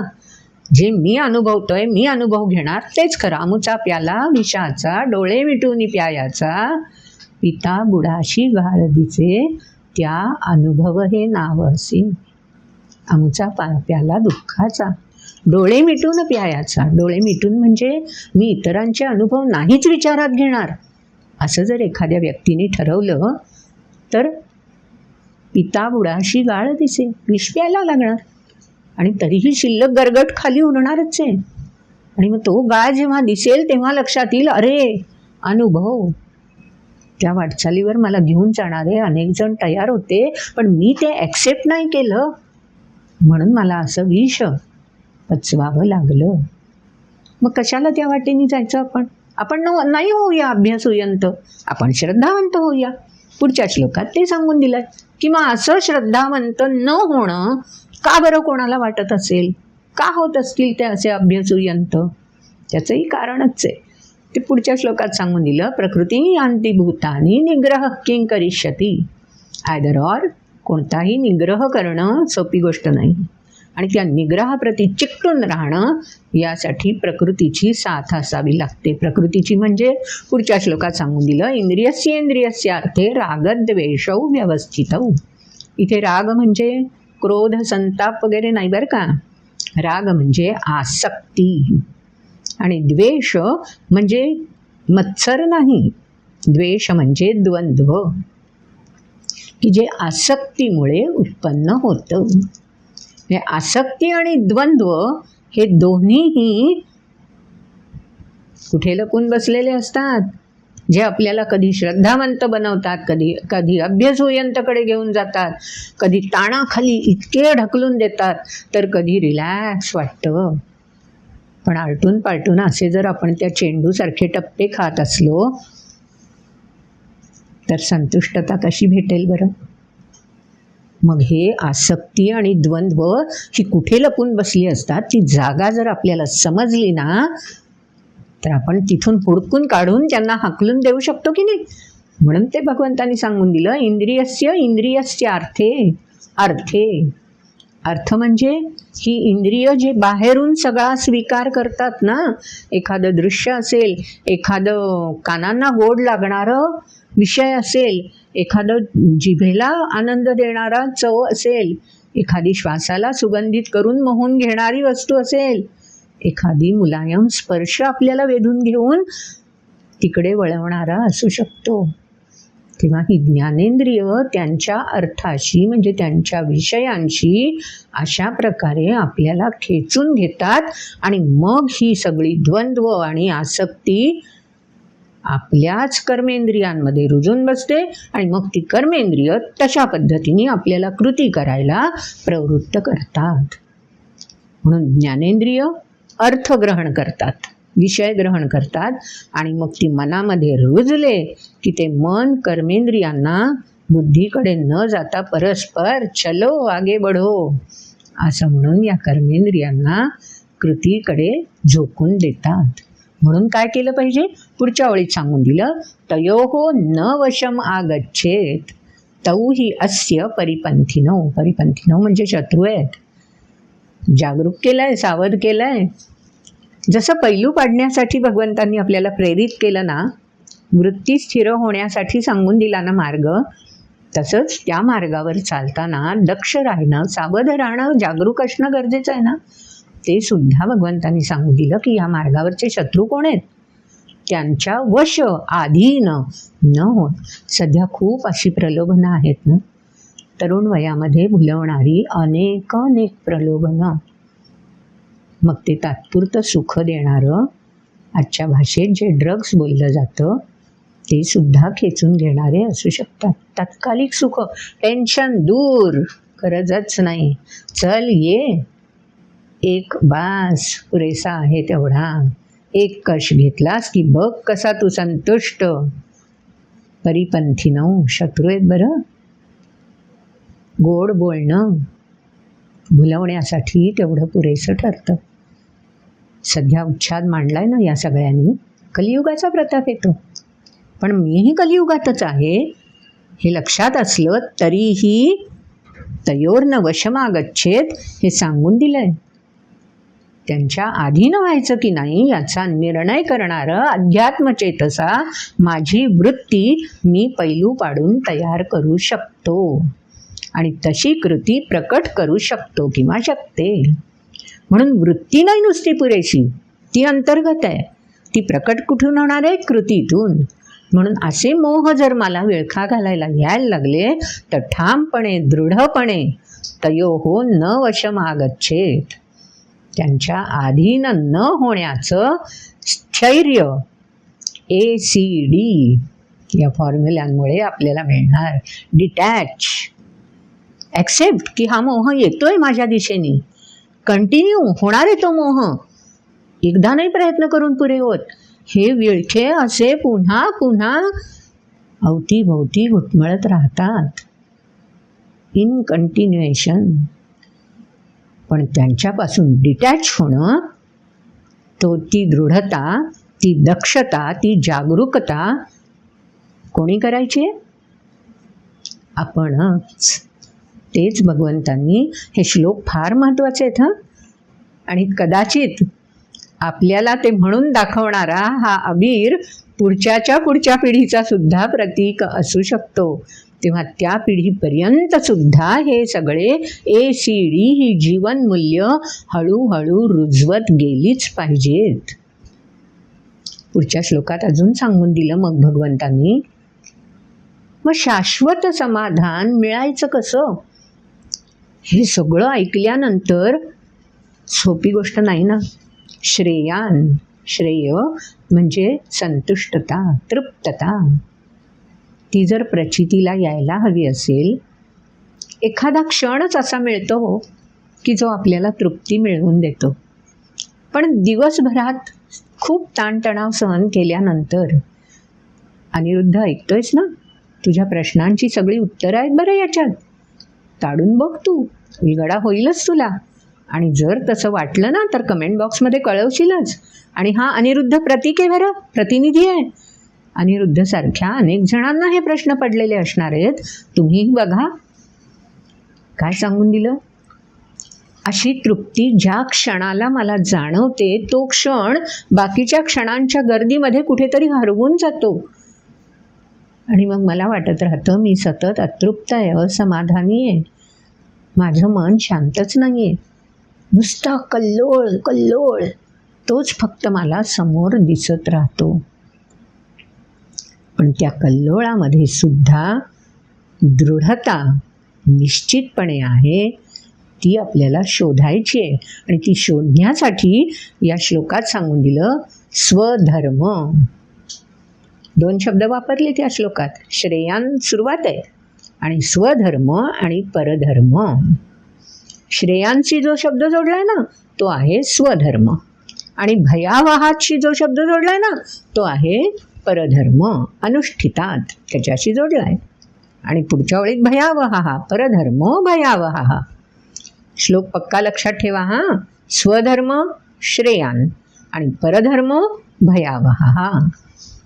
जे मी अनुभवतोय, मी अनुभव घेणार तेच खरं. अमुचा प्याला विषाचा डोळे मिटून प्यायाचा, पिता बुडाशी गाळ दिसे, त्या अनुभव हे नाव असे. अमुचा प्याला दुःखाचा डोळे मिटून प्यायाचा. डोळे मिटून म्हणजे मी इतरांचे अनुभव नाहीच विचारात घेणार असं जर एखाद्या व्यक्तीने ठरवलं तर पिता बुडाशी गाळ दिसे, विष प्यायला लागणार, आणि तरीही शिल्लक गरगट खाली उरणारच आहे. आणि मग तो गाळ जेव्हा दिसेल तेव्हा लक्षात येईल, अरे अनुभव, त्या वाटचालीवर मला घेऊन जाणारे अनेक जण तयार होते, पण मी ते ॲक्सेप्ट नाही केलं, म्हणून मला असं विष पचवावं लागलं. मग कशाला त्या वाटेने जायचं? आपण नाही होऊया अभ्यासूयंत, आपण श्रद्धावंत होऊया. पुढच्या श्लोकात ते सांगून दिलंय की मग असं श्रद्धावंत न होणं का बरं कोणाला वाटत असेल? का होत असतील ते असे अभ्यासूयंत? त्याचंही कारणच आहे. ते पुढच्या श्लोकात सांगून दिलं, प्रकृती यान्ति भूतानि निग्रह किं करिष्यति. आयदर ऑर, कोणताही निग्रह करणं सोपी गोष्ट नाही, आणि त्या निग्रहाप्रती चिकटून राहणं यासाठी प्रकृतीची साथ असावी लागते. प्रकृतीची म्हणजे पुढच्या श्लोकात सांगून दिलं, इंद्रियस्येंद्रियस्यार्थे रागद्वेषौ व्यवस्थितौ. इथे राग म्हणजे क्रोध संताप वगैरे नाही बरं का. राग म्हणजे आसक्ती, आणि द्वेष म्हणजे मत्सर नाही. द्वेष म्हणजे द्वंद्व, की जे आसक्तीमुळे उत्पन्न होतं. हे आसक्ती आणि द्वंद्व हे दोन्हीही कुठे लपून बसलेले असतात, जे आपल्याला कधी श्रद्धावंत बनवतात, कधी अभ्यासूयंतकडे घेऊन जातात, कधी ताणाखाली इतके ढकलून देतात, तर कधी रिलॅक्स वाटतं. पण आलटून पालटून असे जर आपण त्या चेंडूसारखे टप्पे खात असलो तर संतुष्टता कशी भेटेल बरं? मग हे आसक्ती आणि द्वंद्व ही कुठे लपून बसली असतात, ती जागा जर आपल्याला समजली ना, तर आपण तिथून हुडकून काढून त्यांना हाकलून देऊ शकतो की नाही. म्हणून ते भगवंतांनी सांगून दिलं, इंद्रियस्य अर्थे. अर्थ म्हणजे ही इंद्रिय जे बाहेरून सगळा स्वीकार करतात ना, एखादं दृश्य असेल, एखादं कानांना गोड लागणारं विषय असेल, एखादं जिभेला आनंद देणारा चव असेल, एखादी श्वासाला सुगंधित करून मोहून घेणारी वस्तू असेल, एखादी मुलायम स्पर्श आपल्याला वेधून घेऊन तिकडे वळवणारा असू शकतो, तेव्हा ही ज्ञानेंद्रिय त्यांच्या अर्थाशी म्हणजे त्यांच्या विषयांशी अशा प्रकारे आपल्याला खेचून घेतात, आणि मग ही सगळी द्वंद्व आणि आसक्ती आपल्याच कर्मेंद्रियांमध्ये रुजून बसते, आणि मग ती कर्मेंद्रिय तशा पद्धतीने आपल्याला कृती करायला प्रवृत्त करतात. म्हणून ज्ञानेंद्रिय अर्थ ग्रहण करतात, विषय ग्रहण करतात, आणि मग ती मनामध्ये रुजले की ते मन कर्मेंद्रियांना बुद्धीकडे न जाता परस्पर चलो आगे बढो असं म्हणून या कर्मेंद्रियांना कृतीकडे झोकून देतात. म्हणून काय केलं पाहिजे? पुढच्या ओळीत सांगून दिलं, तयोहो न वशम आगच्छेत तौ ही अस्य परिपंथिनो. परिपंथिनो म्हणजे शत्रू आहेत. जागरूक केलंय, सावध केलंय. जसं पैलू पाडण्यासाठी भगवंतांनी आपल्याला प्रेरित केलं ना, वृत्ती स्थिर होण्यासाठी सांगून दिला ना मार्ग, तसंच त्या मार्गावर चालताना दक्ष राहणं, सावध राहणं, जागरूक असणं गरजेचं आहे ना. ते सुद्धा भगवंतांनी सांगून दिलं की या मार्गावरचे शत्रू कोण आहेत, त्यांच्या वश आधीन न हो. सध्या खूप अशी प्रलोभनं आहेत ना, तरुण वयामध्ये भुलवणारी अनेक प्रलोभनं. मग ते तात्पुरतं सुख देणारं, आजच्या भाषेत जे ड्रग्स बोललं जातं ते सुद्धा खेचून घेणारे असू शकतात. तात्कालिक सुख, टेन्शन दूर, गरजच नाही, चल ये, एक बास पुरेसा आहे तेवढा, एक कश घेतलास की बघ कसा तू संतुष्ट. परिपंथीनो शत्रू आहेत बरं. गोड बोलणं भुलवण्यासाठी तेवढं पुरेसं ठरतं. सध्या उच्छाद मांडलाय ना या सगळ्यांनी, कलियुगाचा प्रताप येतो. पण मीही कलियुगातच आहे हे लक्षात असलं तरीही तयोर्न वशमागच्छेत हे सांगून दिलंय. त्यांच्या अधीन व्हायचं की नाही याचा निर्णय करणारं अध्यात्मचेतसा माझी वृत्ती मी पैलू पाडून तयार करू शकतो आणि तशी कृती प्रकट करू शकतो किंवा शकते. म्हणून वृत्ती नाही नुसती पुरेशी, ती अंतर्गत आहे. ती प्रकट कुठून होणार आहे? कृतीतून. म्हणून असे मोह जर मला विळखा घालायला यायला लागले तर ठामपणे, दृढपणे तयोहो न वशमागच्छेत, त्यांच्या अधीन न होण्याचं स्थैर्य, ACD या फॉर्म्युल्यांमुळे आपल्याला मिळणार. डिटॅच, ॲक्सेप्ट की हा मोह येतोय माझ्या दिशेने, कंटिन्यू होणार आहे तो मोह, एकदा नाही प्रयत्न करून पुरे होत. हे विळखे असे पुन्हा पुन्हा अवतीभोवती घुटमळत राहतात इन कंटिन्युएशन. पण त्यांच्यापासून डिटॅच होणं, ती दृढता, ती दक्षता, ती जागरूकता कोणी करायची? आपणच. तेच भगवंतांनी हे श्लोक फार महत्त्वाचे आहेत हं. आणि कदाचित आपल्याला ते म्हणून दाखवणारा हा अबीर पुढच्या पिढीचा सुद्धा प्रतीक असू शकतो. तेव्हा त्या पिढीपर्यंत सुद्धा हे सगळे ACD ही जीवनमूल्य हळूहळू रुजवत गेलीच पाहिजेत. पुढच्या श्लोकात अजून सांगून दिलं मग भगवंतांनी, मग शाश्वत समाधान मिळायचं कसं? हे सगळं ऐकल्यानंतर सोपी गोष्ट नाही ना. श्रेयान, श्रेय म्हणजे संतुष्टता, तृप्तता. ती जर प्रचितीला यायला हवी असेल, एखादा क्षणच असा मिळतो हो की जो आपल्याला तृप्ती मिळवून देतो. पण दिवसभरात खूप ताणतणाव सहन केल्यानंतर, अनिरुद्ध ऐकतोयस ना, तुझ्या प्रश्नांची सगळी उत्तरं आहेत बरं याच्यात, ताडून बघ तू, उलगडा होईलच तुला. आणि जर तसं वाटलं ना तर कमेंट बॉक्समध्ये कळवशीलच. आणि हा अनिरुद्ध प्रतीक आहे बरं, प्रतिनिधी आहे. अनिरुद्धसारख्या अनेक जणांना हे प्रश्न पडलेले असणार आहेत. तुम्हीही बघा काय सांगून दिलं. अशी तृप्ती ज्या क्षणाला मला जाणवते तो क्षण बाकीच्या क्षणांच्या गर्दीमध्ये कुठेतरी हरवून जातो. आणि मग मला वाटत राहतं मी सतत अतृप्त आहे, असमाधानी आहे, माझं मन शांतच नाही आहे, नुसता कल्लोळ कल्लोळ तोच फक्त मला समोर दिसत राहतो. पण त्या कल्लोळामध्ये सुद्धा दृढता निश्चितपणे आहे, ती आपल्याला शोधायची आहे. आणि ती शोधण्यासाठी या श्लोकात सांगून दिलं स्वधर्म. 2 शब्द वापरले त्या श्लोकात. श्रेयान सुरुवात आहे आणि स्वधर्म आणि परधर्म. श्रेयांशी जो शब्द जोडलाय ना तो आहे स्वधर्म, आणि भयावहाशी जो शब्द जोडलाय ना तो आहे परधर्म. अनुष्ठितात त्याच्याशी जोडलाय. आणि पुढच्या वेळीत भयावहा, परधर्म भयावहा. श्लोक पक्का लक्षात ठेवा हां. स्वधर्म श्रेयान आणि परधर्म भयावह.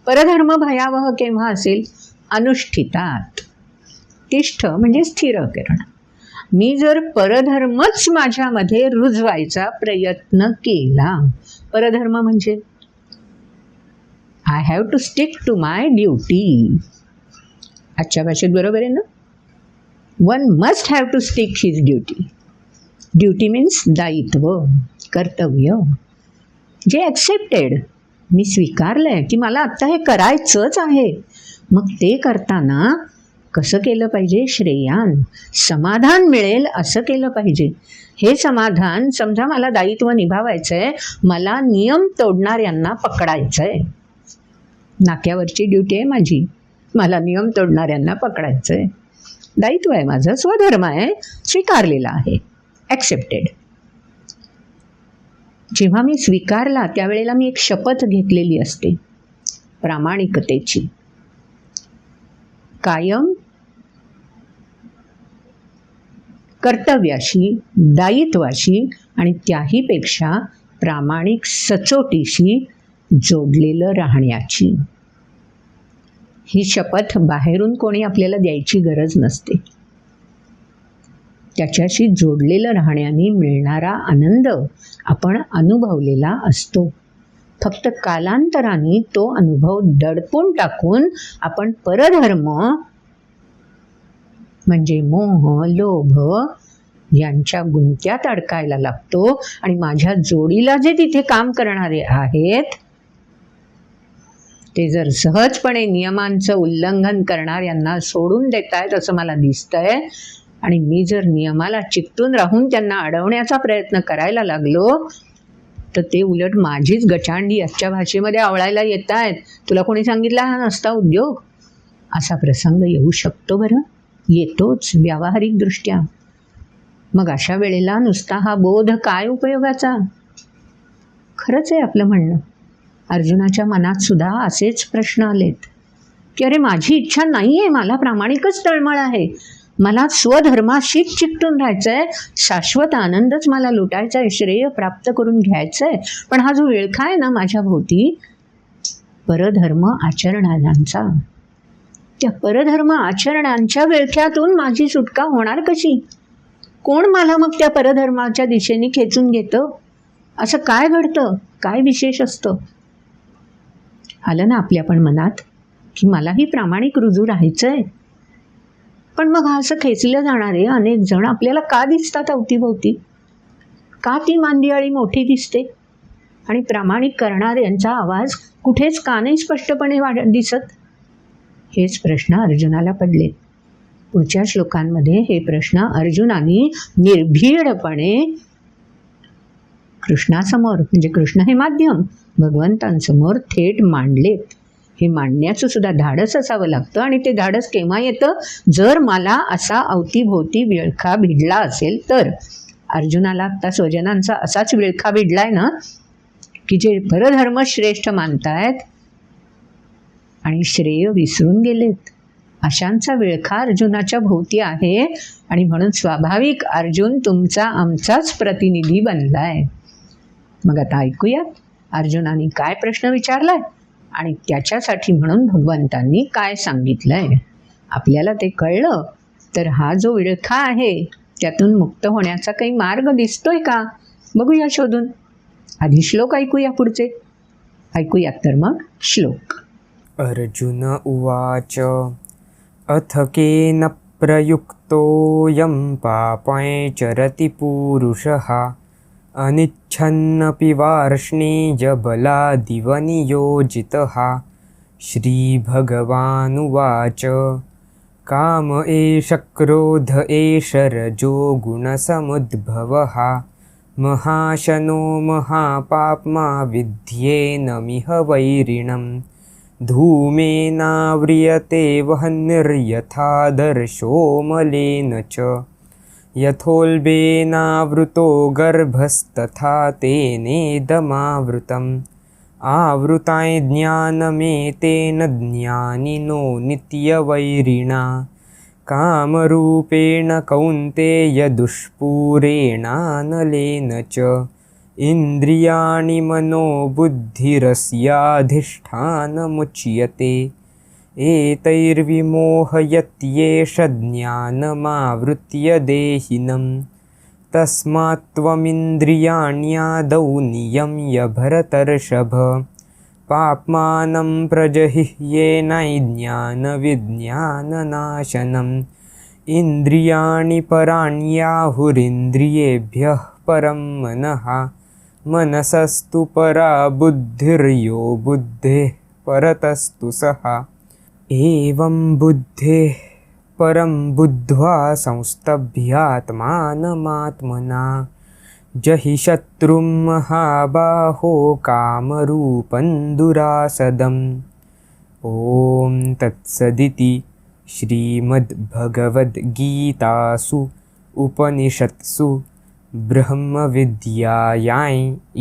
परधर्म भयावह केव्हा असेल? अनुष्ठितात. तिष्ठ म्हणजे स्थिर करणं. मी जर परधर्मच माझ्यामध्ये रुजवायचा प्रयत्न केला, परधर्म म्हणजे I have to stick to my duty. आजच्या भाषेत बरोबर आहे ना? One must have to stick his duty. Duty means दायित्व, कर्तव्य, जे ॲक्सेप्टेड. मी स्वीकारलं आहे की मला आत्ता हे करायचंच आहे. मग ते करताना कसं केलं पाहिजे? श्रेयान, समाधान मिळेल असं केलं पाहिजे. हे समाधान, समजा मला दायित्व निभावायचं आहे, मला नियम तोडणाऱ्यांना पकडायचं आहे. नाक्यावरची ड्युटी आहे माझी, मला नियम तोडणाऱ्यांना पकडायचं आहे. दायित्व आहे माझं, स्वधर्म आहे, स्वीकारलेला आहे, ॲक्सेप्टेड. जेव्हा मी स्वीकारला त्यावेळेला मी एक शपथ घेतलेली असते प्रामाणिकतेची. कायम कर्तव्याशी, दायित्वाशी आणि त्याहीपेक्षा प्रामाणिक सचोटीशी जोडलेलं राहण्याची. ही शपथ बाहेरून कोणी आपल्याला द्यायची गरज नसते. त्याच्याशी जोडलेलं राहण्याने मिळणारा आनंद आपण अनुभवलेला असतो. फक्त कालांतराने तो अनुभव दडपून टाकून आपण परधर्म म्हणजे मोह, लोभ यांच्या गुंत्यात अडकायला लागतो. आणि माझ्या जोडीला जे तिथे काम करणारे आहेत ते जर सहजपणे नियमांचं उल्लंघन करणाऱ्यांना सोडून देत आहेत असं मला दिसतंय, आणि मी जर नियमाला चिकटून राहून त्यांना अडवण्याचा प्रयत्न करायला लागलो तर ते उलट माझीच गचांडी आजच्या भाषेमध्ये आवळायला येत आहेत. तुला कोणी सांगितला हा नसता उद्योग? असा प्रसंग येऊ शकतो. बरं, येतोच व्यावहारिकदृष्ट्या. मग अशा वेळेला नुसता हा बोध काय उपयोगाचा? खरंच आहे आपलं म्हणणं. अर्जुनाच्या मनात सुद्धा असेच प्रश्न आलेत की अरे माझी इच्छा नाही आहे, मला प्रामाणिकच तळमळ आहे, मला स्वधर्माशीच चिकटून राहायचं आहे, शाश्वत आनंदच मला लुटायचा आहे, श्रेय प्राप्त करून घ्यायचं आहे. पण हा जो विळखा आहे ना माझ्या भोवती परधर्म आचरणाऱ्यांचा, त्या परधर्म आचरणांच्या विळख्यातून माझी सुटका होणार कशी? कोण मला मग त्या परधर्माच्या दिशेने खेचून घेतं? असं काय घडतं? काय विशेष असतं? आलं ना आपल्या पण मनात की मलाही प्रामाणिक रुजू राहायचं आहे. पण मग असं खेचलं जाणारे अनेक जण आपल्याला का दिसतात अवतीभोवती? का ती मांदियाळी मोठी दिसते आणि प्रामाणिक करणाऱ्यांचा आवाज कुठेच का नाही स्पष्टपणे दिसत? हेच प्रश्न अर्जुनाला पडले. पुढच्या श्लोकांमध्ये हे प्रश्न अर्जुनाने निर्भीडपणे कृष्णासमोर, म्हणजे कृष्ण हे माध्यम, भगवंतांसमोर थेट मांडलेत. हे मांडण्याचं सुद्धा धाडस असावं लागतं. आणि ते धाडस केव्हा येतं? जर मला असा अवतीभोवती विळखा भिडला असेल तर. अर्जुनाला आत्ता स्वजनांचा असाच विळखा भिडलाय ना की जे परधर्म श्रेष्ठ मानतायत आणि श्रेय विसरून गेलेत, अशांचा विळखा अर्जुनाच्या भोवती आहे. आणि म्हणून स्वाभाविक अर्जुन तुमचा आमचाच प्रतिनिधी बनलाय. मग आता ऐकूयात अर्जुनाने काय प्रश्न विचारलाय आणि त्याच्यासाठी म्हणून भगवंतांनी काय सांगितलंय. आपल्याला ते कळलं तर हा जो विळखा आहे त्यातून मुक्त होण्याचा काही मार्ग दिसतोय का बघूया शोधून. आधी श्लोक ऐकूया पुढचे. ऐकूयात तर मग श्लोक. अर्जुन उवाच अथ केन प्रयुक्तोऽयं पापञ्चरति पूरुषः अनिच्छन्नपि वार्ष्णेयबलादिव नियोजितः. श्रीभगवानुवाच काम एष क्रोध एष रजो गुणसमुद्भवः महाशनो महापाप्मा विद्येनमिह वैरिणम् धूमेनाव्रियते वह्निर्यथादर्शो मलेन च यथोल्बेनावृतो गर्भस्तथा तेनेदमावृतम् आवृताय ज्ञानमेतेन ज्ञानिनो नित्यवैरिणा कामरूपेण कौन्तेय दुष्पूरेणानलेन च इंद्रियाणि मनोबुद्धिरस्याधिष्ठानमुच्यते एतैर्विमोहयत्येष ज्ञानमावृत्य देहिनं तस्मात् त्वमिन्द्रियाण्यादौ नियम्य भरतर्षभ पाप्मानं प्रजहिह्येनैज्ञानविज्ञाननाशनम् इंद्रियाणि पराण्याहुरिन्द्रियेभ्यः परं मनः मनसस्तु परा बुद्धिर्यो बुद्धेः परतस्तु सः एवं बुद्धेः परं बुद्ध्वा संस्तभ्यात्मानमात्मना जहि शत्रुं महाबाहो कामरूपं दुरासदम् ॐ तत्सदिति श्रीमद्भगवद्गीतासु उपनिषत्सु ब्रह्मविद्यायां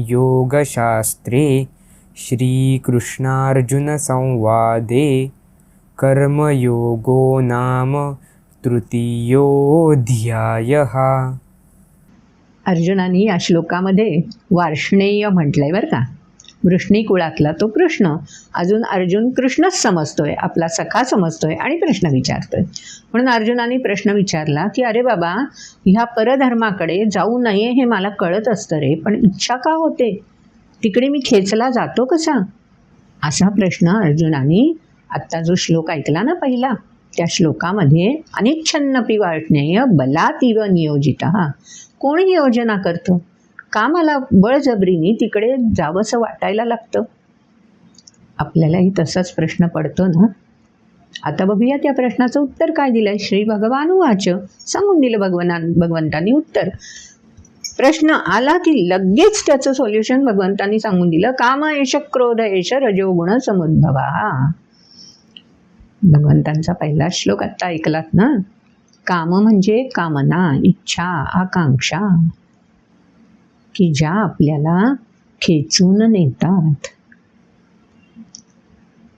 योगशास्त्रे श्रीकृष्णार्जुनसंवादे कर्मयोगो नाम तृतीयोऽध्यायः। अर्जुनाने या श्लोकामध्ये वार्ष्णेय म्हटलंय बरं का. वृष्णी कुळातला तो कृष्ण. अजून अर्जुन कृष्णच समजतोय, आपला सखा समजतोय आणि प्रश्न विचारतोय. म्हणून अर्जुनाने प्रश्न विचारला की अरे बाबा, ह्या परधर्माकडे जाऊ नये हे मला कळत असतं रे, पण इच्छा का होते, तिकडे मी खेचला जातो कसा? असा प्रश्न अर्जुनाने आत्ता जो श्लोक ऐकला ना पहिला, त्या श्लोकामध्ये अनिच्छन्नपि वार्ष्णेय बलातीव नियोजितः, कोणी योजना करतं? का मला बळजबरीने तिकडे जावंसं वाटायला लागतं? आपल्यालाही तसाच प्रश्न पडतो ना. आता बघूया त्या प्रश्नाचं उत्तर काय दिलंय. श्री भगवान उवाच, सांगून दिलं भगवंतांनी उत्तर. प्रश्न आला की लगेच त्याचं सोल्युशन भगवंतांनी सांगून दिलं. काम एष क्रोध एष रजोगुण समुद्भवा. भगवंतांचा पहिला श्लोक आत्ता ऐकलात ना. काम म्हणजे कामना, इच्छा, आकांक्षा की ज्या आपल्याला खेचून नेतात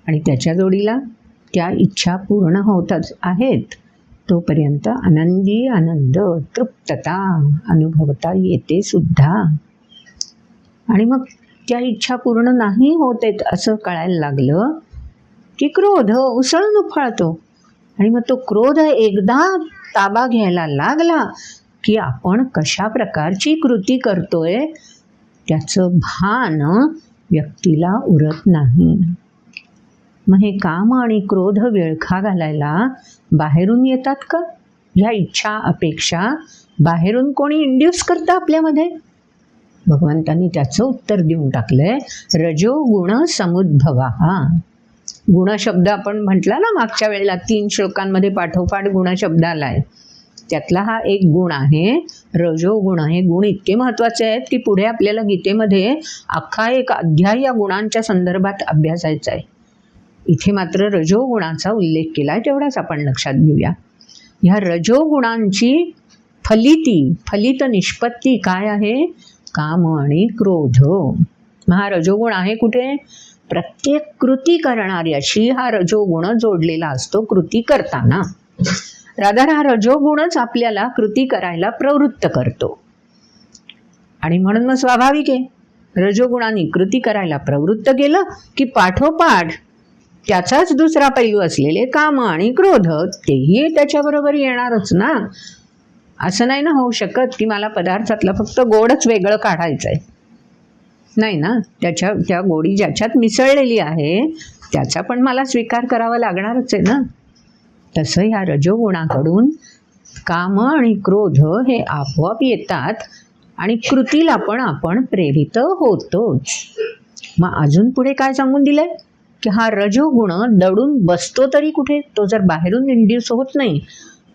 आणि त्याच्या जोडीला त्या इच्छा पूर्ण होतच आहेत तोपर्यंत आनंदी आनंद, तृप्तता अनुभवता येते सुद्धा. आणि मग त्या इच्छा पूर्ण नाही होतेत असं कळायला लागलं की क्रोध उसळून उफाळतो. आणि मग तो क्रोध एकदा ताबा घ्यायला लागला की आपण कशा प्रकारची कृती करतोय त्याचं भान व्यक्तीला उरत नाही. मग हे काम आणि क्रोध वेळखा घालायला बाहेरून येतात का? ह्या इच्छा अपेक्षा बाहेरून कोणी इंड्यूस करतं आपल्यामध्ये? भगवंतांनी त्याचं उत्तर देऊन टाकलंय. रजोगुण समुद्भवा. गुणशब्द आपण म्हटला ना मागच्या वेळेला, 3 श्लोकांमध्ये पाठोपाठ गुणशब्द आलाय. त्यातला हा एक गुण आहे रजोगुण. हे गुण इतके महत्त्वाचे आहेत की पुढे आपल्याला गीतेमध्ये अख्खा एक अध्याय या गुणांच्या संदर्भात अभ्यासायचा आहे. इथे मात्र रजोगुणाचा उल्लेख केला आहे, तेवढाच आपण लक्षात घेऊया. ह्या रजोगुणांची फलित निष्पत्ती काय आहे? काम आणि क्रोध. मग हा रजोगुण आहे कुठे? प्रत्येक कृती करणाऱ्याशी हा रजोगुण जोडलेला असतो. कृती करताना रादर हा रजोगुणच आपल्याला कृती करायला प्रवृत्त करतो. आणि म्हणून मग स्वाभाविक आहे, रजोगुणाने कृती करायला प्रवृत्त केलं की पाठोपाठ त्याचाच दुसरा पैलू असलेले काम आणि क्रोध तेही त्याच्याबरोबर येणारच ना. असं नाही ना होऊ शकत की मला पदार्थातलं फक्त गोडच वेगळं काढायचं आहे. नाही ना, त्या गोडी ज्याच्यात मिसळलेली आहे त्याचा पण मला स्वीकार करावा लागणारच आहे ना. तसं ह्या रजोगुणाकडून काम आणि क्रोध हे आपोआप येतात आणि कृतीला पण आपण प्रेरित होतोच. मग अजून पुढे काय सांगून दिलंय की हा रजोगुण दडून बसतो तरी कुठे? तो जर बाहेरून इंड्यूस होत नाही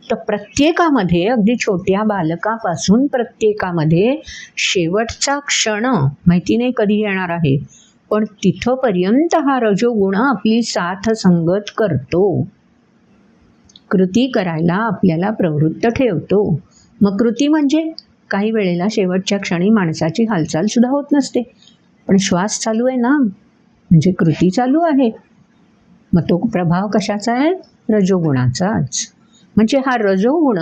तर प्रत्येकामध्ये, अगदी छोट्या बालकापासून प्रत्येकामध्ये शेवटचा क्षण माहिती नाही कधी येणार आहे, पण तिथपर्यंत हा रजोगुण आपली साथ संगत करतो, कृती करायला आपल्याला प्रवृत्त ठेवतो. मग कृती म्हणजे काही वेळेला शेवटच्या क्षणी माणसाची हालचाल सुद्धा होत नसते, पण श्वास चालू आहे ना, म्हणजे कृती चालू आहे. मग तो प्रभाव कशाचा आहे? रजोगुणाचाच. म्हणजे हा रजोगुण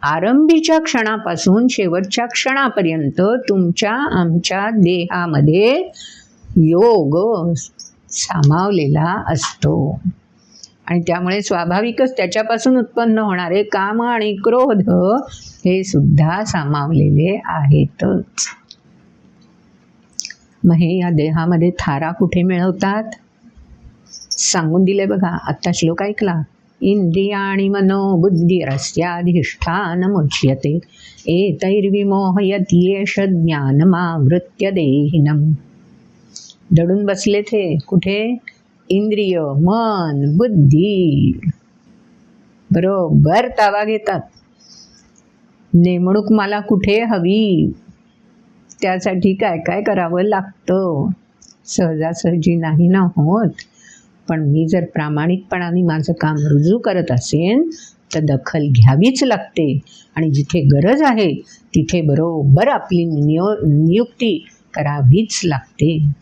आरंभीच्या क्षणापासून शेवटच्या क्षणापर्यंत तुमच्या आमच्या देहामध्ये योग सामावलेला असतो आणि त्यामुळे स्वाभाविकच त्याच्यापासून उत्पन्न होणारे काम आणि क्रोध हे सुद्धा सामावलेले आहेतच. मग हे या देहामध्ये थारा कुठे मिळवतात सांगून दिले बघा. आत्ता श्लोक ऐकला. इंद्रियाणि मनो बुद्धिरस्याधिष्ठानमुच्यते एतैर्विमोहयत्येष ज्ञानमावृत्य देहिनम्. दडून बसले ते कुठे? इंद्रिय, मन, बुद्धी बरोबर ताबा घेतात. नेमणूक मला कुठे हवी, त्यासाठी काय काय करावं लागतं. सहजासहजी नाही ना होत. पण मी जर प्रामाणिकपणाने माझं काम रुजू करत असेन तर दखल घ्यावीच लागते आणि जिथे गरज आहे तिथे बरोबर आपली नियुक्ती करावीच लागते.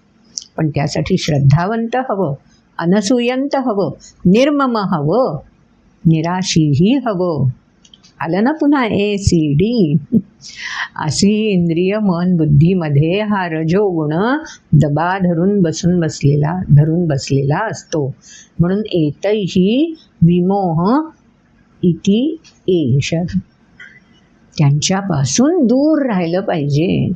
पण त्यासाठी श्रद्धावंत हवं, अनसूयंत हवं, निर्मम हवं, निराशीही हवं. आलं ना पुन्हा ACD. अशी इंद्रिय मन बुद्धीमध्ये हा रजोगुण दबा धरून बसलेला असतो. म्हणून एतैहि विमोह इति एष. त्यांच्यापासून दूर राहिलं पाहिजे.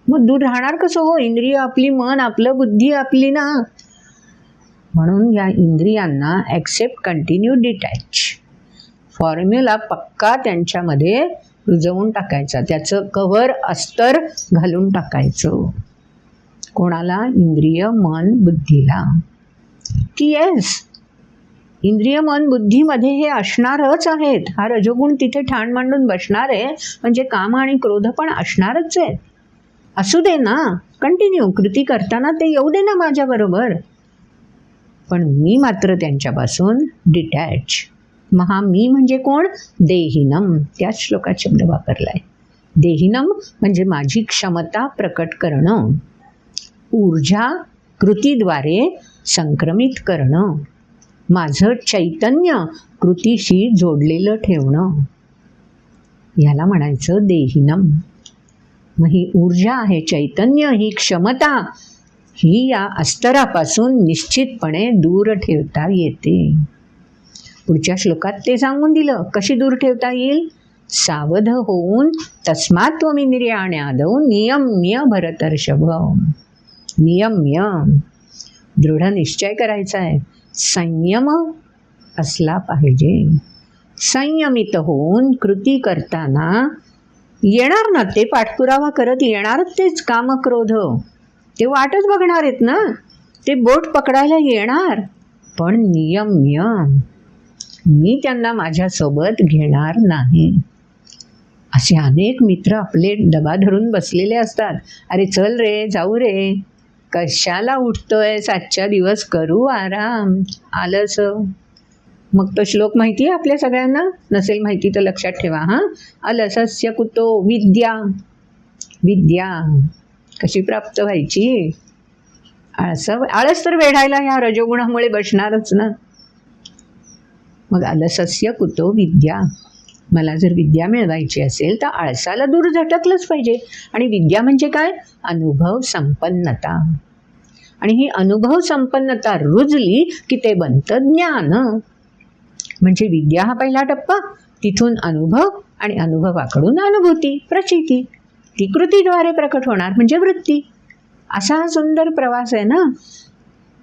मग दूर राहणार कसं हो? इंद्रिय आपली, मन आपलं, बुद्धी आपली ना. म्हणून या इंद्रियांना ॲक्सेप्ट, कंटिन्यू, डिटॅच फॉर्म्युला पक्का त्यांच्यामध्ये रुजवून टाकायचा. त्याचं कव्हर अस्तर घालून टाकायचं. कोणाला? इंद्रिय मन बुद्धीला. की येस, इंद्रिय मन बुद्धीमध्ये हे असणारच आहेत. हा रजोगुण तिथे ठाण मांडून बसणार आहे म्हणजे काम आणि क्रोध पण असणारच आहेत. असू दे ना, कंटिन्यू कृती करताना ते येऊ दे ना माझ्याबरोबर. पण मी मात्र त्यांच्यापासून डिटॅच. महा मी म्हणजे कोण? देहिनम. त्याच श्लोकात शब्द वापरलाय. देहिनम म्हणजे माझी क्षमता प्रकट करणं, ऊर्जा कृतीद्वारे संक्रमित करणं, माझं चैतन्य कृतीशी जोडलेलं ठेवणं, याला म्हणायचं देहिनम. मग ही ऊर्जा आहे, चैतन्य, ही क्षमता, ही या अस्तरापासून निश्चितपणे दूर ठेवता येते. पुढच्या श्लोकात ते सांगून दिलं कशी दूर ठेवता येईल. सावध होऊन तस्मात् त्वमिंद्रियाण्यादौ नियम्य भरतर्षभ. नियम्य, दृढ निश्चय करायचा आहे. संयम असला पाहिजे. संयमित होऊन कृती करताना येणार ना ते, पाठपुरावा करत येणारच तेच काम क्रोध. ते वाटच बघणार आहेत ना, ते बोट पकडायला येणार. पण नियम्य, मी त्यांना माझ्यासोबत घेणार नाही. असे अनेक मित्र आपले डबा धरून बसलेले असतात. अरे चल रे, जाऊ रे, कशाला उठतोय, 7च्या दिवस करू आराम, आलंच. मग तो श्लोक माहिती आहे आपल्या सगळ्यांना? नसेल माहिती तर लक्षात ठेवा. हां, अलसस्य कुतो विद्या. विद्या कशी प्राप्त व्हायची? आळस तर वेढायला ह्या रजोगुणामुळे बसणारच ना. मग अलसस्य कुतो विद्या. मला जर विद्या मिळवायची असेल तर आळसाला दूर झटकलंच पाहिजे. आणि विद्या म्हणजे काय? अनुभव संपन्नता. आणि ही अनुभव संपन्नता रुजली की ते बनतं ज्ञान. म्हणजे विद्या हा पहिला टप्पा, तिथून अनुभव आणि अनुभवाकडून अनुभूती, प्रचिती, ती कृतीद्वारे प्रकट होणार म्हणजे वृत्ती. असा हा सुंदर प्रवास आहे ना.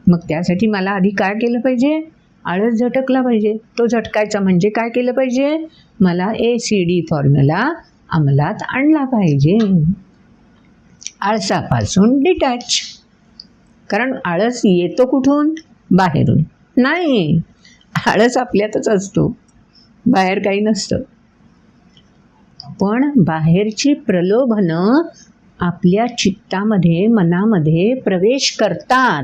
मग त्यासाठी मला आधी काय केलं पाहिजे? आळस झटकला पाहिजे. तो झटकायचा म्हणजे काय केलं पाहिजे? मला ACD फॉर्म्युला अंमलात आणला पाहिजे. आळसापासून डिटॅच. कारण आळस येतो कुठून? बाहेरून नाही. आळस आपल्यातच असतो, बाहेर काही नसतं. पण बाहेरची प्रलोभनं आपल्या चित्तामध्ये, मनामध्ये प्रवेश करतात.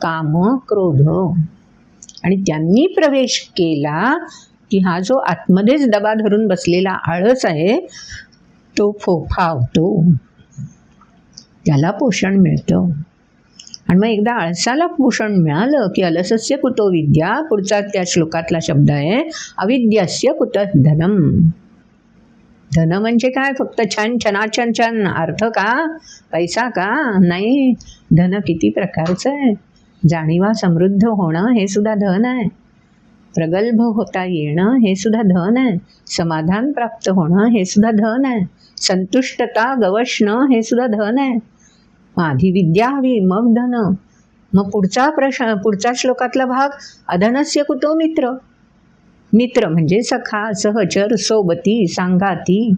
काम क्रोध. आणि त्यांनी प्रवेश केला की हा जो आतमध्येच डबा धरून बसलेला आळस आहे तो फोफावतो, त्याला पोषण मिळतं. आणि मग एकदा आळसाला पोषण मिळालं की अलसस्य कुतो विद्या. पुढचा त्या श्लोकातला शब्द आहे अविद्यस्य कुतः धनम. धन म्हणजे काय? फक्त छान छनाछन छान अर्थ का? पैसा का? नाही. धन किती प्रकारचं आहे. जाणीवा समृद्ध होणं हे सुद्धा धन आहे. प्रगल्भ होता येणं हे सुद्धा धन आहे. समाधान प्राप्त होणं हे सुद्धा धन आहे. संतुष्टता गवसणं हे सुद्धा धन आहे. मग आधी विद्या हवी, मग धन. मग पुढचा श्लोकातला भाग, अधनस्य कुतो मित्र. मित्र म्हणजे सखा, सहचर, सोबती, सांगाती.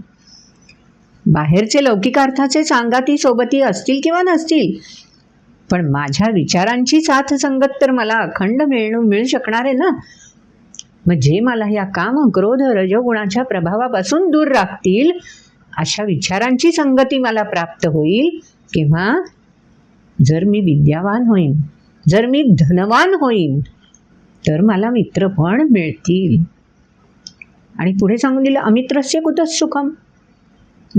बाहेरचे लौकिक अर्थाचे सांगाती सोबती असतील किंवा नसतील, पण माझ्या विचारांची साथ संगत तर मला अखंड मिळू शकणार आहे ना. मग जे मला या काम क्रोध रजोगुणाच्या प्रभावापासून दूर राखतील अशा विचारांची संगती मला प्राप्त होईल. किंवा जर मी विद्यावान होईन, जर मी धनवान होईन, तर मला मित्र पण मिळतील. आणि पुढे सांगून दिलं, अमित्रस्य कुतः सुखम.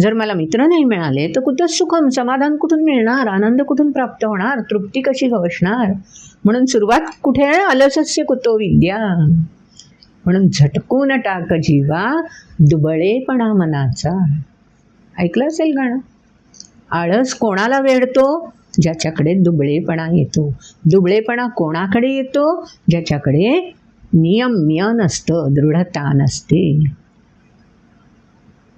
जर मला मित्र नाही मिळाले तर कुतः सुखम, समाधान कुठून मिळणार, आनंद कुठून प्राप्त होणार, तृप्ती कशी गवसणार. म्हणून सुरुवात कुठे आहे? अलसस्य कुतो विद्या. म्हणून झटकून टाक जीवा दुबळेपणा मनाचा. ऐकलं असेल गाणं. आळस कोणाला वेढतो? ज्याच्याकडे दुबळेपणा येतो. दुबळेपणा कोणाकडे येतो? ज्याच्याकडे नियम्य नसतं, दृढता नसते.